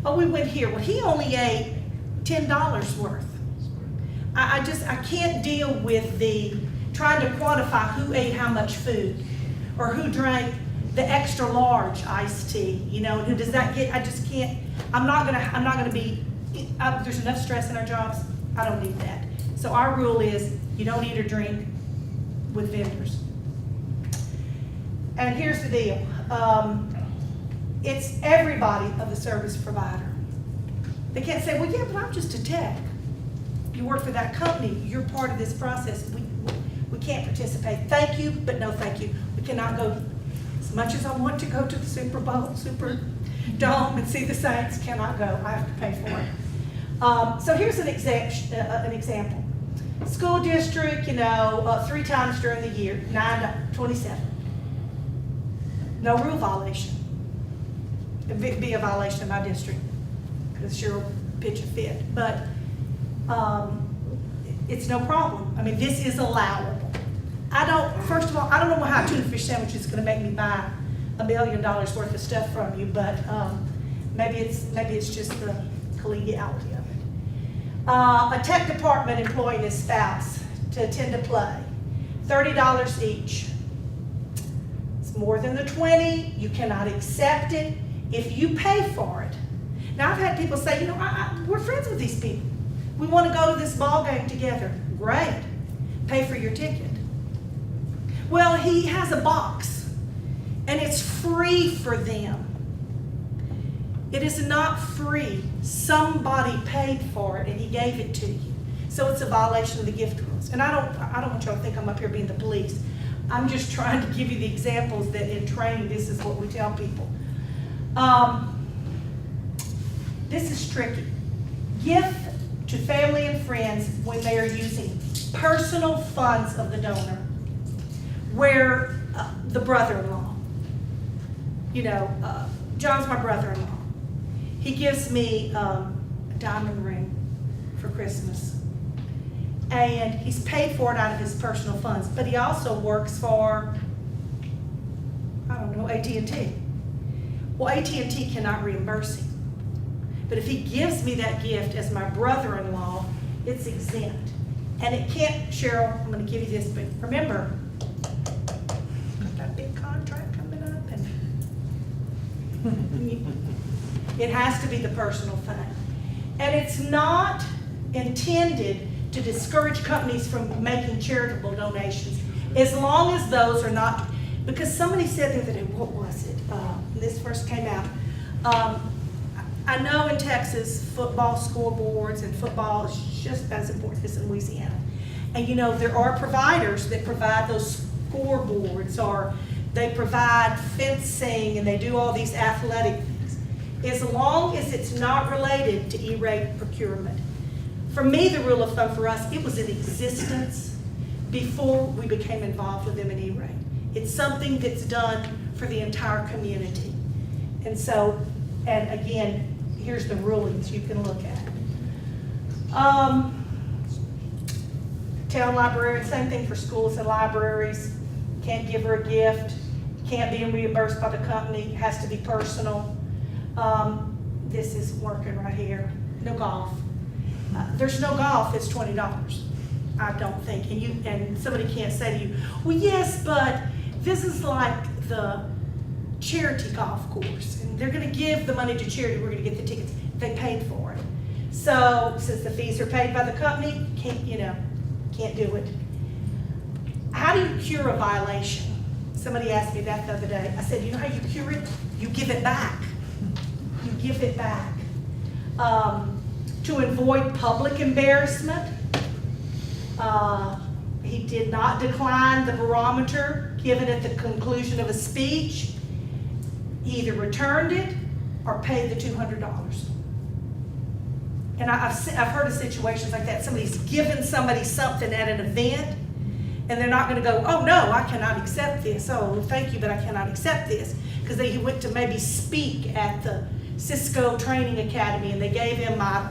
Oh, we went here. Well, he only ate $10 worth. I can't deal with the trying to quantify who ate how much food, or who drank the extra large iced tea, and who does that get. I just can't. I'm not gonna be. There's enough stress in our jobs. I don't need that. So our rule is, you don't eat or drink with vendors. And here's the deal. It's everybody of the service provider. They can't say, well, yeah, but I'm just a tech. You work for that company. You're part of this process. We can't participate. Thank you, but no thank you. We cannot go. As much as I want to go to the Superdome and see the Saints, cannot go. I have to pay for it. So here's an example. School district, 3 times during the year, 9/27. No rule violation. It'd be a violation of my district, because sure pitch a fit. But it's no problem. I mean, this is allowable. First of all, I don't know how a tuna fish sandwich is going to make me buy $1 million worth of stuff from you, but maybe it's just the collegiality of it. A tech department employing his spouse to attend a play, $30 each. It's more than the 20. You cannot accept it if you pay for it. Now, I've had people say, we're friends with these people. We want to go to this ball game together. Great. Pay for your ticket. Well, he has a box, and it's free for them. It is not free. Somebody paid for it, and he gave it to you. So it's a violation of the gift rules. And I don't want y'all to think I'm up here being the police. I'm just trying to give you the examples that in training, this is what we tell people. This is tricky. Gift to family and friends when they are using personal funds of the donor, where the brother-in-law, John's my brother-in-law. He gives me a diamond ring for Christmas, and he's paid for it out of his personal funds, but he also works for, AT&T. Well, AT&T cannot reimburse him. But if he gives me that gift as my brother-in-law, it's exempt. And it can't, Cheryl, I'm going to give you this, but remember, got that big contract coming up, and it has to be the personal thing. And it's not intended to discourage companies from making charitable donations, as long as those are not, because somebody said the other day, what was it? This first came out. I know in Texas, football scoreboards and football is just as important as in Louisiana. And there are providers that provide those scoreboards, or they provide fencing, and they do all these athletic things. As long as it's not related to eRate procurement. For me, the rule of thumb for us, it was in existence before we became involved with them in eRate. It's something that's done for the entire community. And so, and again, here's the rulings you can look at. Town library, same thing for schools and libraries. Can't give her a gift, can't be reimbursed by the company, has to be personal. This is working right here. No golf. There's no golf, it's $20. I don't think. And somebody can't say to you, well, yes, but this is like the charity golf course, and they're gonna give the money to charity, we're gonna get the tickets. They paid for it. So since the fees are paid by the company, can't do it. How do you cure a violation? Somebody asked me that the other day. I said, you know how you cure it? You give it back. You give it back. To avoid public embarrassment, he did not decline the barometer given at the conclusion of a speech. He either returned it or paid the $200. And I've heard of situations like that. Somebody's given somebody something at an event, and they're not going to go, oh no, I cannot accept this. Oh, thank you, but I cannot accept this. Because he went to maybe speak at the Cisco Training Academy, and they gave him a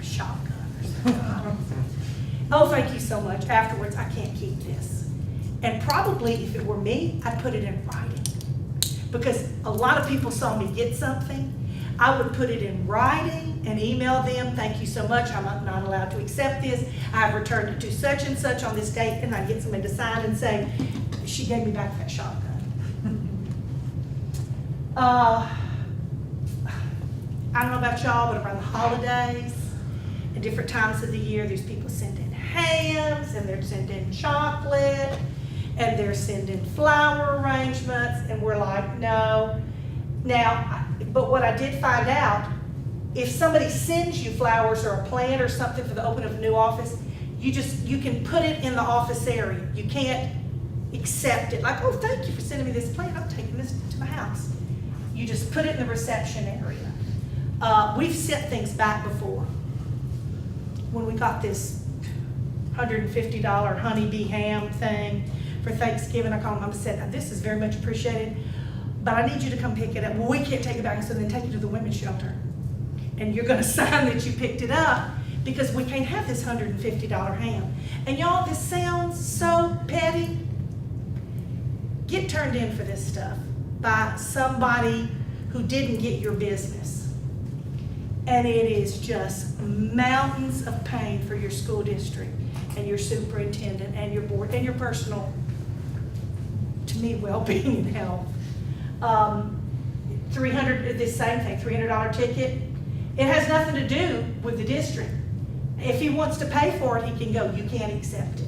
shotgun or something. I don't know. Oh, thank you so much. Afterwards, I can't keep this. And probably if it were me, I'd put it in writing. Because a lot of people saw me get something. I would put it in writing and email them, thank you so much, I'm not allowed to accept this. I've returned it to such and such on this date, and I get somebody to sign and say, she gave me back that shotgun. I don't know about y'all, but around the holidays and different times of the year, there's people sending hams, and they're sending chocolate, and they're sending flower arrangements, and we're like, no. Now, but what I did find out, if somebody sends you flowers or a plant or something for the opening of a new office, you can put it in the office area. You can't accept it. Like, oh, thank you for sending me this plant. I'm taking this to my house. You just put it in the reception area. We've sent things back before. When we got this $150 honeybee ham thing for Thanksgiving, I called them and said, this is very much appreciated, but I need you to come pick it up. Well, we can't take it back, so then take it to the women's shelter. And you're gonna sign that you picked it up, because we can't have this $150 ham. And y'all, this sounds so petty. Get turned in for this stuff by somebody who didn't get your business. And it is just mountains of pain for your school district and your superintendent and your board and your personal, to me, well-being and health. This same thing, $300 ticket. It has nothing to do with the district. If he wants to pay for it, he can go. You can't accept it.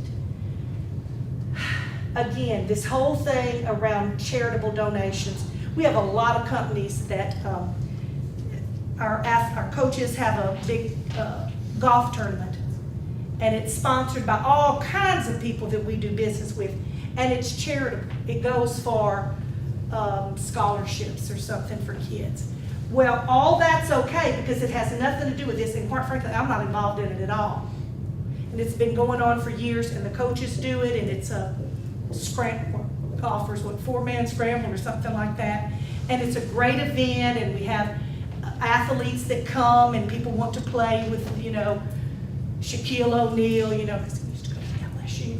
Again, this whole thing around charitable donations, we have a lot of companies that our coaches have a big golf tournament, and it's sponsored by all kinds of people that we do business with, and it's charitable. It goes for scholarships or something for kids. Well, all that's okay because it has nothing to do with this, and quite frankly, I'm not involved in it at all. And it's been going on for years, and the coaches do it, and it's a scramble, golfers, four-man scramble or something like that. And it's a great event, and we have athletes that come, and people want to play with, Shaquille O'Neal, because he used to go to LSU.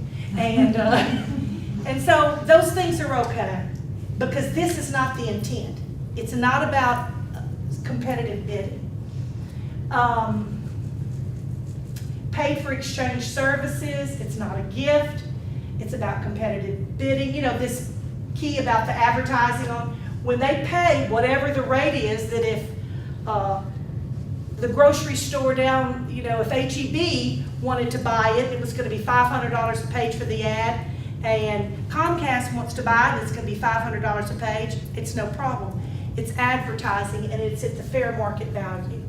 And so those things are okay, because this is not the intent. It's not about competitive bidding. Pay for exchange services, it's not a gift. It's about competitive bidding. This key about the advertising on, when they pay whatever the rate is, that if the grocery store down, if H-E-B wanted to buy it, it was going to be $500 a page for the ad, and Comcast wants to buy it, it's going to be $500 a page, it's no problem. It's advertising, and it's at the fair market value.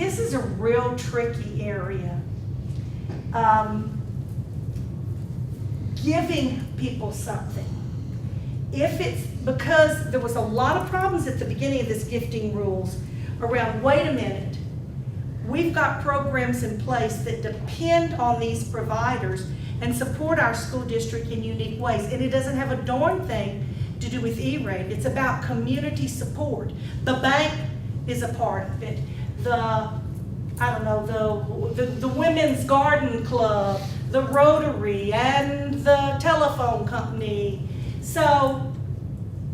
this is a real tricky area. Giving people something. If it's, because there was a lot of problems at the beginning of this gifting rules around, wait a minute, we've got programs in place that depend on these providers and support our school district in unique ways. And it doesn't have a darn thing to do with eRate. It's about community support. The bank is a part of it. The Women's Garden Club, the Rotary, and the telephone company. So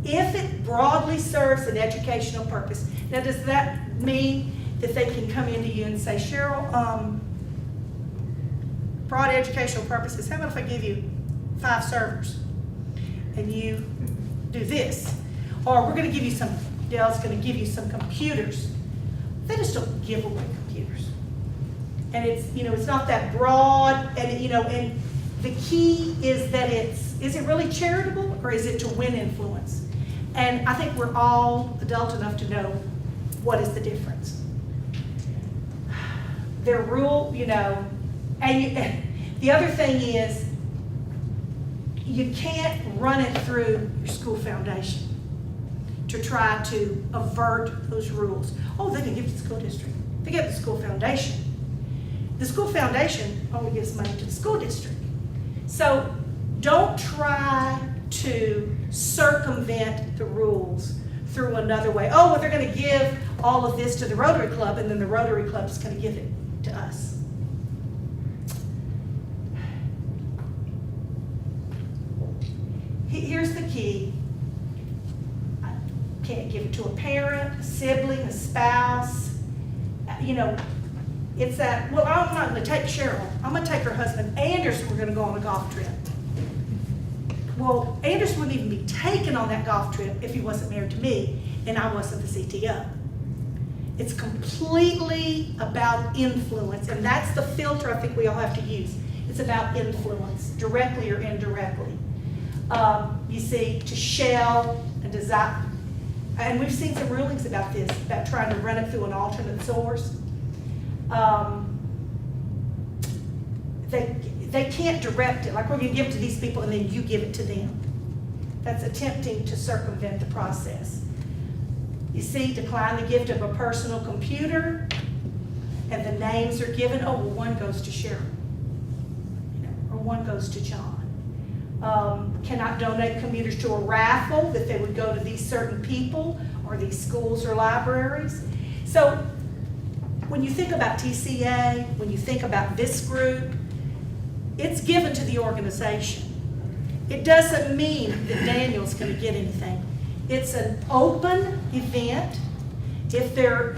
if it broadly serves an educational purpose, now does that mean that they can come into you and say, Cheryl, broad educational purposes, how about if I give you 5 servers and you do this? Or we're gonna give you some, Dell's gonna give you some computers. They just don't give away computers. And it's, it's not that broad, and and the key is that is it really charitable or is it to win influence? And I think we're all adult enough to know what is the difference. Their rule, and the other thing is you can't run it through your school foundation to try to avert those rules. Oh, they can give to the school district. They give to the school foundation. The school foundation only gives money to the school district. So don't try to circumvent the rules through another way. Oh, well, they're going to give all of this to the Rotary Club, and then the Rotary Club is going to give it to us. Here's the key. I can't give it to a parent, a sibling, a spouse. It's that, well, I'm not going to take Cheryl. I'm going to take her husband Anderson. We're going to go on a golf trip. Well, Anderson wouldn't even be taken on that golf trip if he wasn't married to me and I wasn't the CTO. It's completely about influence, and that's the filter I think we all have to use. It's about influence, directly or indirectly. You see, to Shell and design, and we've seen some rulings about this, about trying to run it through an alternate source. They can't direct it, like we're going to give it to these people and then you give it to them. That's attempting to circumvent the process. You see, decline the gift of a personal computer, and the names are given. Oh, well, one goes to Cheryl, or one goes to John. Cannot donate computers to a raffle, that they would go to these certain people or these schools or libraries. So when you think about TCA, when you think about this group, it's given to the organization. It doesn't mean that Daniel's going to get anything. It's an open event. If there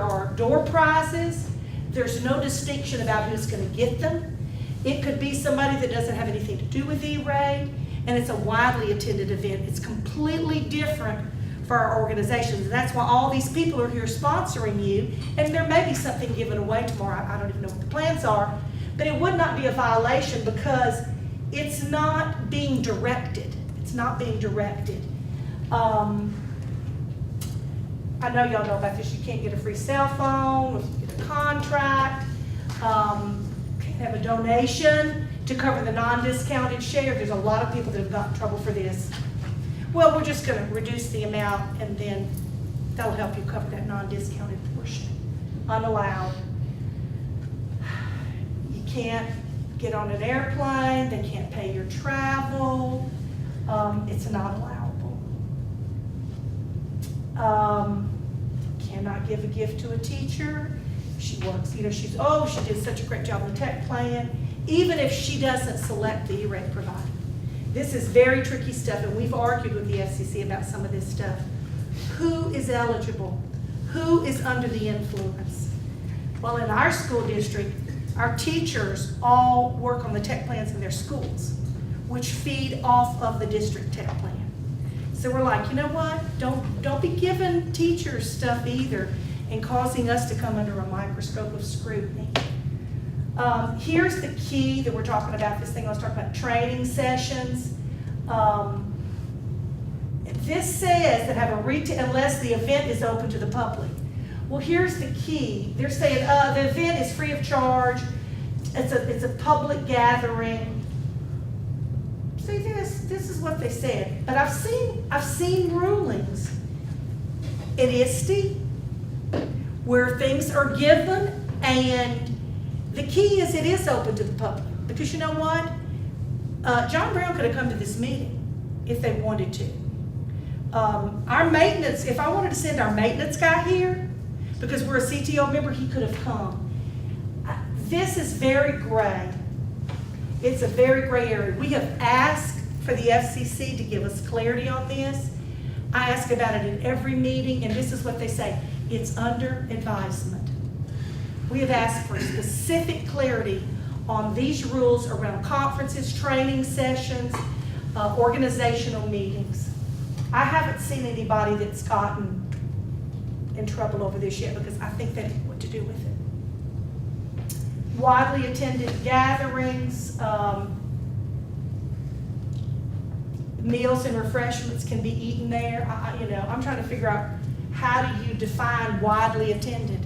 are door prizes, there's no distinction about who's going to get them. It could be somebody that doesn't have anything to do with eRate, and it's a widely attended event. It's completely different for our organizations, and that's why all these people are here sponsoring you, and there may be something given away tomorrow. I don't even know what the plans are, but it would not be a violation because it's not being directed. It's not being directed. I know y'all know about this. You can't get a free cell phone, if you get a contract, can't have a donation to cover the non-discounted share. There's a lot of people that have gotten in trouble for this. Well, we're just going to reduce the amount and then that'll help you cover that non-discounted portion. Unallowed. You can't get on an airplane. They can't pay your travel. It's not allowable. Cannot give a gift to a teacher. She works, she did such a great job on the tech plan, even if she doesn't select the eRate provider. This is very tricky stuff, and we've argued with the FCC about some of this stuff. Who is eligible? Who is under the influence? Well, in our school district, our teachers all work on the tech plans in their schools, which feed off of the district tech plan. So we're like, you know what? Don't be giving teachers stuff either and causing us to come under a microscope of scrutiny. Here's the key that we're talking about, this thing I was talking about, training sessions. This says that have a retail, unless the event is open to the public. Well, here's the key. They're saying, the event is free of charge. It's a public gathering. See, this is what they said. But I've seen rulings in ISTE where things are given, and the key is it is open to the public. Because you know what? John Brown could have come to this meeting if they wanted to. Our maintenance, if I wanted to send our maintenance guy here, because we're a CTO member, he could have come. This is very gray. It's a very gray area. We have asked for the FCC to give us clarity on this. I ask about it in every meeting, and this is what they say. It's under advisement. We have asked for specific clarity on these rules around conferences, training sessions, organizational meetings. I haven't seen anybody that's gotten in trouble over this yet because I think they know what to do with it. Widely attended gatherings, meals and refreshments can be eaten there. I'm trying to figure out how do you define widely attended?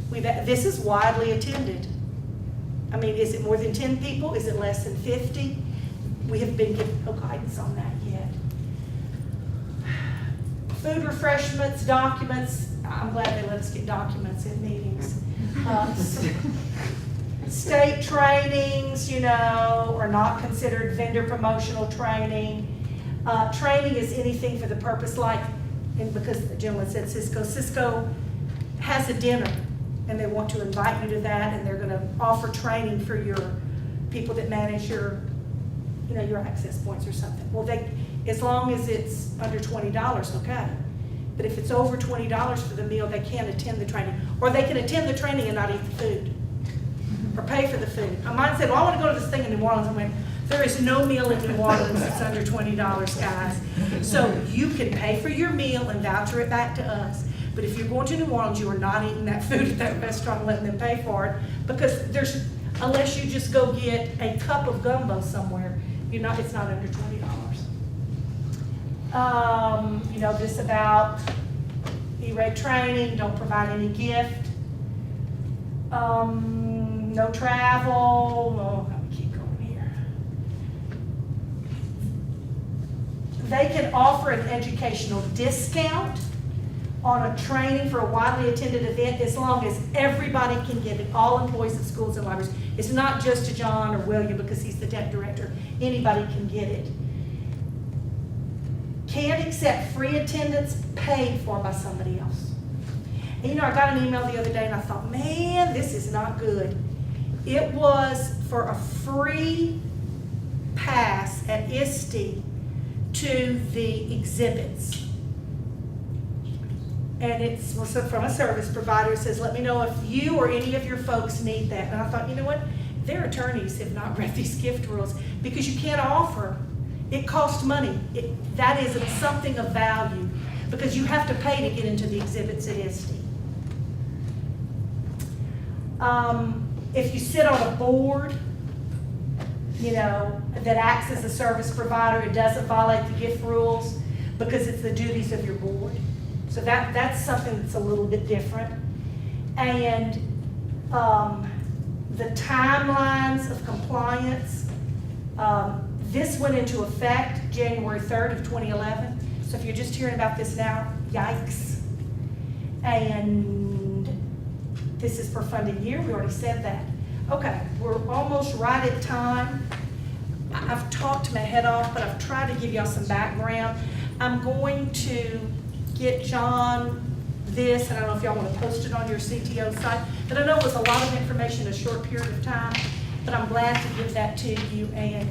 This is widely attended. I mean, is it more than 10 people? Is it less than 50? We have been given no guidance on that yet. Food, refreshments, documents. I'm glad they let us get documents in meetings. State trainings, are not considered vendor promotional training. Training is anything for the purpose and because the gentleman said Cisco has a dinner and they want to invite you to that, and they're going to offer training for your people that manage your access points or something. Well, as long as it's under $20, okay. But if it's over $20 for the meal, they can't attend the training. Or they can attend the training and not eat the food. Or pay for the food. Mine said, well, I want to go to this thing in New Orleans. I went, there is no meal in New Orleans that's under $20, guys. So you can pay for your meal and voucher it back to us. But if you're going to New Orleans, you are not eating that food at that restaurant and letting them pay for it. Because unless you just go get a cup of gumbo somewhere, it's not under $20. This about eRate training, don't provide any gift. No travel, let me keep going here. They can offer an educational discount on a training for a widely attended event as long as everybody can get it, all employees at schools and libraries. It's not just to John or William because he's the tech director. Anybody can get it. Can't accept free attendance paid for by somebody else. And I got an email the other day and I thought, man, this is not good. It was for a free pass at ISTE to the exhibits. And it's from a service provider. It says, let me know if you or any of your folks need that. And I thought, you know what? Their attorneys have not read these gift rules because you can't offer. It costs money. That isn't something of value because you have to pay to get into the exhibits at ISTE. If you sit on a board, that acts as a service provider, it doesn't violate the gift rules because it's the duties of your board. So that's something that's a little bit different. And the timelines of compliance, this went into effect January 3rd of 2011. So if you're just hearing about this now, yikes. And this is for funding year, we already said that. Okay, we're almost right at time. I've talked my head off, but I've tried to give y'all some background. I'm going to get John this, and I don't know if y'all want to post it on your CTO site, but I know it was a lot of information in a short period of time, but I'm glad to give that to you, and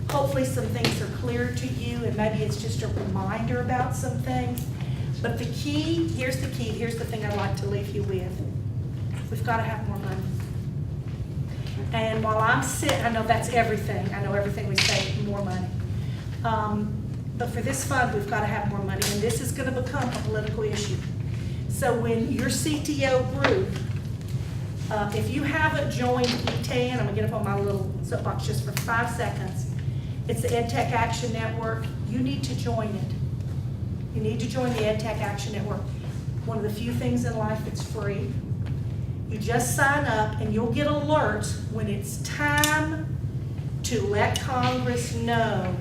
hopefully some things are clear to you, and maybe it's just a reminder about some things. But the key, here's the thing I'd like to leave you with. We've got to have more money. And while I'm sitting, I know that's everything. I know everything we say, more money. But for this fund, we've got to have more money, and this is going to become a political issue. So when your CTO group, if you haven't joined E10, I'm going to get up on my little soapbox just for 5 seconds. It's the EdTech Action Network. You need to join it. You need to join the EdTech Action Network. one of the few things in life that's free. You just sign up and you'll get alerts when it's time to let Congress know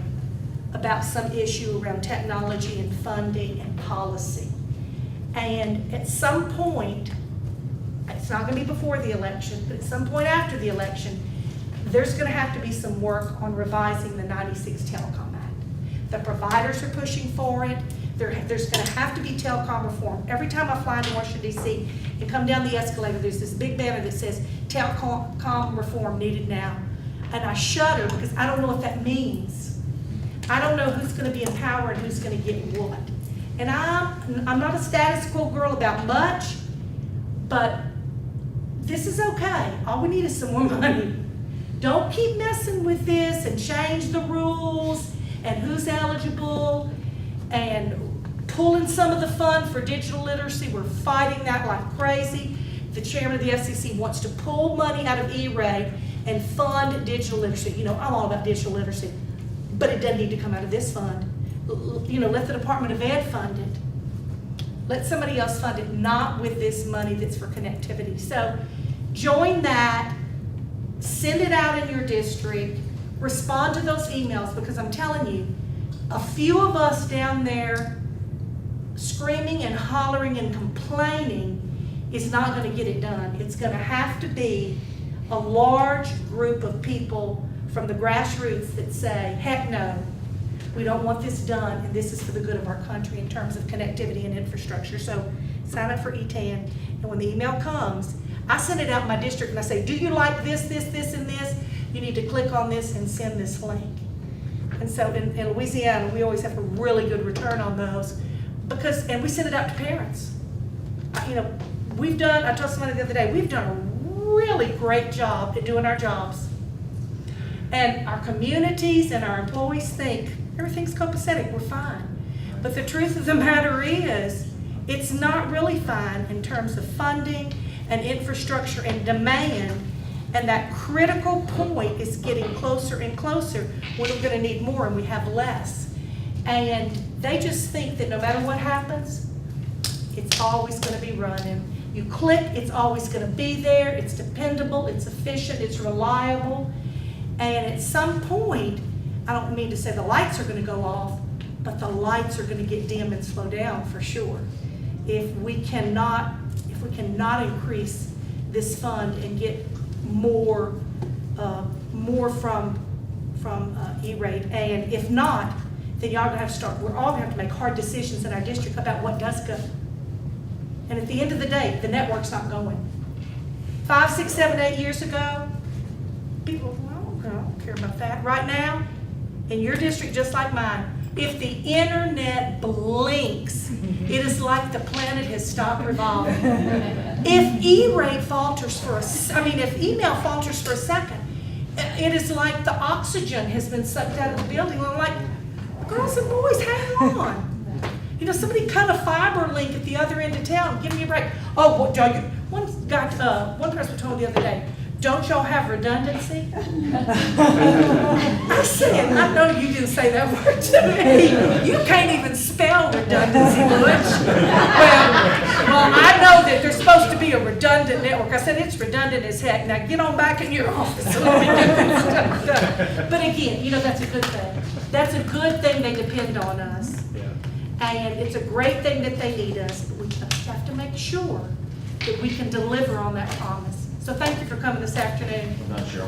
about some issue around technology and funding and policy. And at some point, it's not gonna be before the election, but at some point after the election, there's gonna have to be some work on revising the 96 Telecom Act. The providers are pushing for it. There's gonna have to be telecom reform. Every time I fly into Washington DC and come down the escalator, there's this big banner that says telecom reform needed now. And I shudder because I don't know what that means. I don't know who's gonna be in power and who's gonna get what. And I'm not a status quo girl about much, but this is okay. All we need is some more money. Don't keep messing with this and change the rules and who's eligible and pulling some of the fund for digital literacy. We're fighting that like crazy. The chairman of the FCC wants to pull money out of eRate and fund digital literacy. You know, I'm all about digital literacy, but it doesn't need to come out of this fund. You know, let the Department of Ed fund it. Let somebody else fund it, not with this money that's for connectivity. So join that, send it out in your district, respond to those emails, because I'm telling you, a few of us down there screaming and hollering and complaining is not going to get it done. It's going to have to be a large group of people from the grassroots that say, heck no, we don't want this done, and this is for the good of our country in terms of connectivity and infrastructure. So sign up for ETAN, and when the email comes, I send it out in my district and I say, do you like this, this, this, and this? You need to click on this and send this link. And so in Louisiana, we always have a really good return on those because, and we send it out to parents. You know, I told somebody the other day, we've done a really great job at doing our jobs. And our communities and our employees think everything's copacetic, we're fine. But the truth of the matter is, it's not really fine in terms of funding and infrastructure and demand, and that critical point is getting closer and closer when we're going to need more and we have less. And they just think that no matter what happens, it's always going to be running. You click, it's always going to be there, it's dependable, it's efficient, it's reliable. And at some point, I don't mean to say the lights are going to go off, but the lights are going to get dim and slow down for sure. If we cannot increase this fund and get more from eRate, and if not, then y'all gonna have to start. We're all gonna have to make hard decisions in our district about what does go. And at the end of the day, the network's not going. 5, 6, 7, 8 years ago, people, well, I don't care about that. Right now, in your district, just like mine, if the internet blinks, it is like the planet has stopped revolving. If eRate falters if email falters for a second, it is like the oxygen has been sucked out of the building. I'm like, girls and boys, hang on. You know, somebody cut a fiber link at the other end of town. Give me a break. Oh, one person told me the other day, don't y'all have redundancy? I said, I know you didn't say that word to me. You can't even spell redundancy, Butch. Well, I know that there's supposed to be a redundant network. I said, it's redundant as heck. Now get on back in your office and let me get this stuff done. But again, you know, that's a good thing. That's a good thing they depend on us. And it's a great thing that they need us, but we just have to make sure that we can deliver on that promise. So thank you for coming this afternoon. I'm not sure.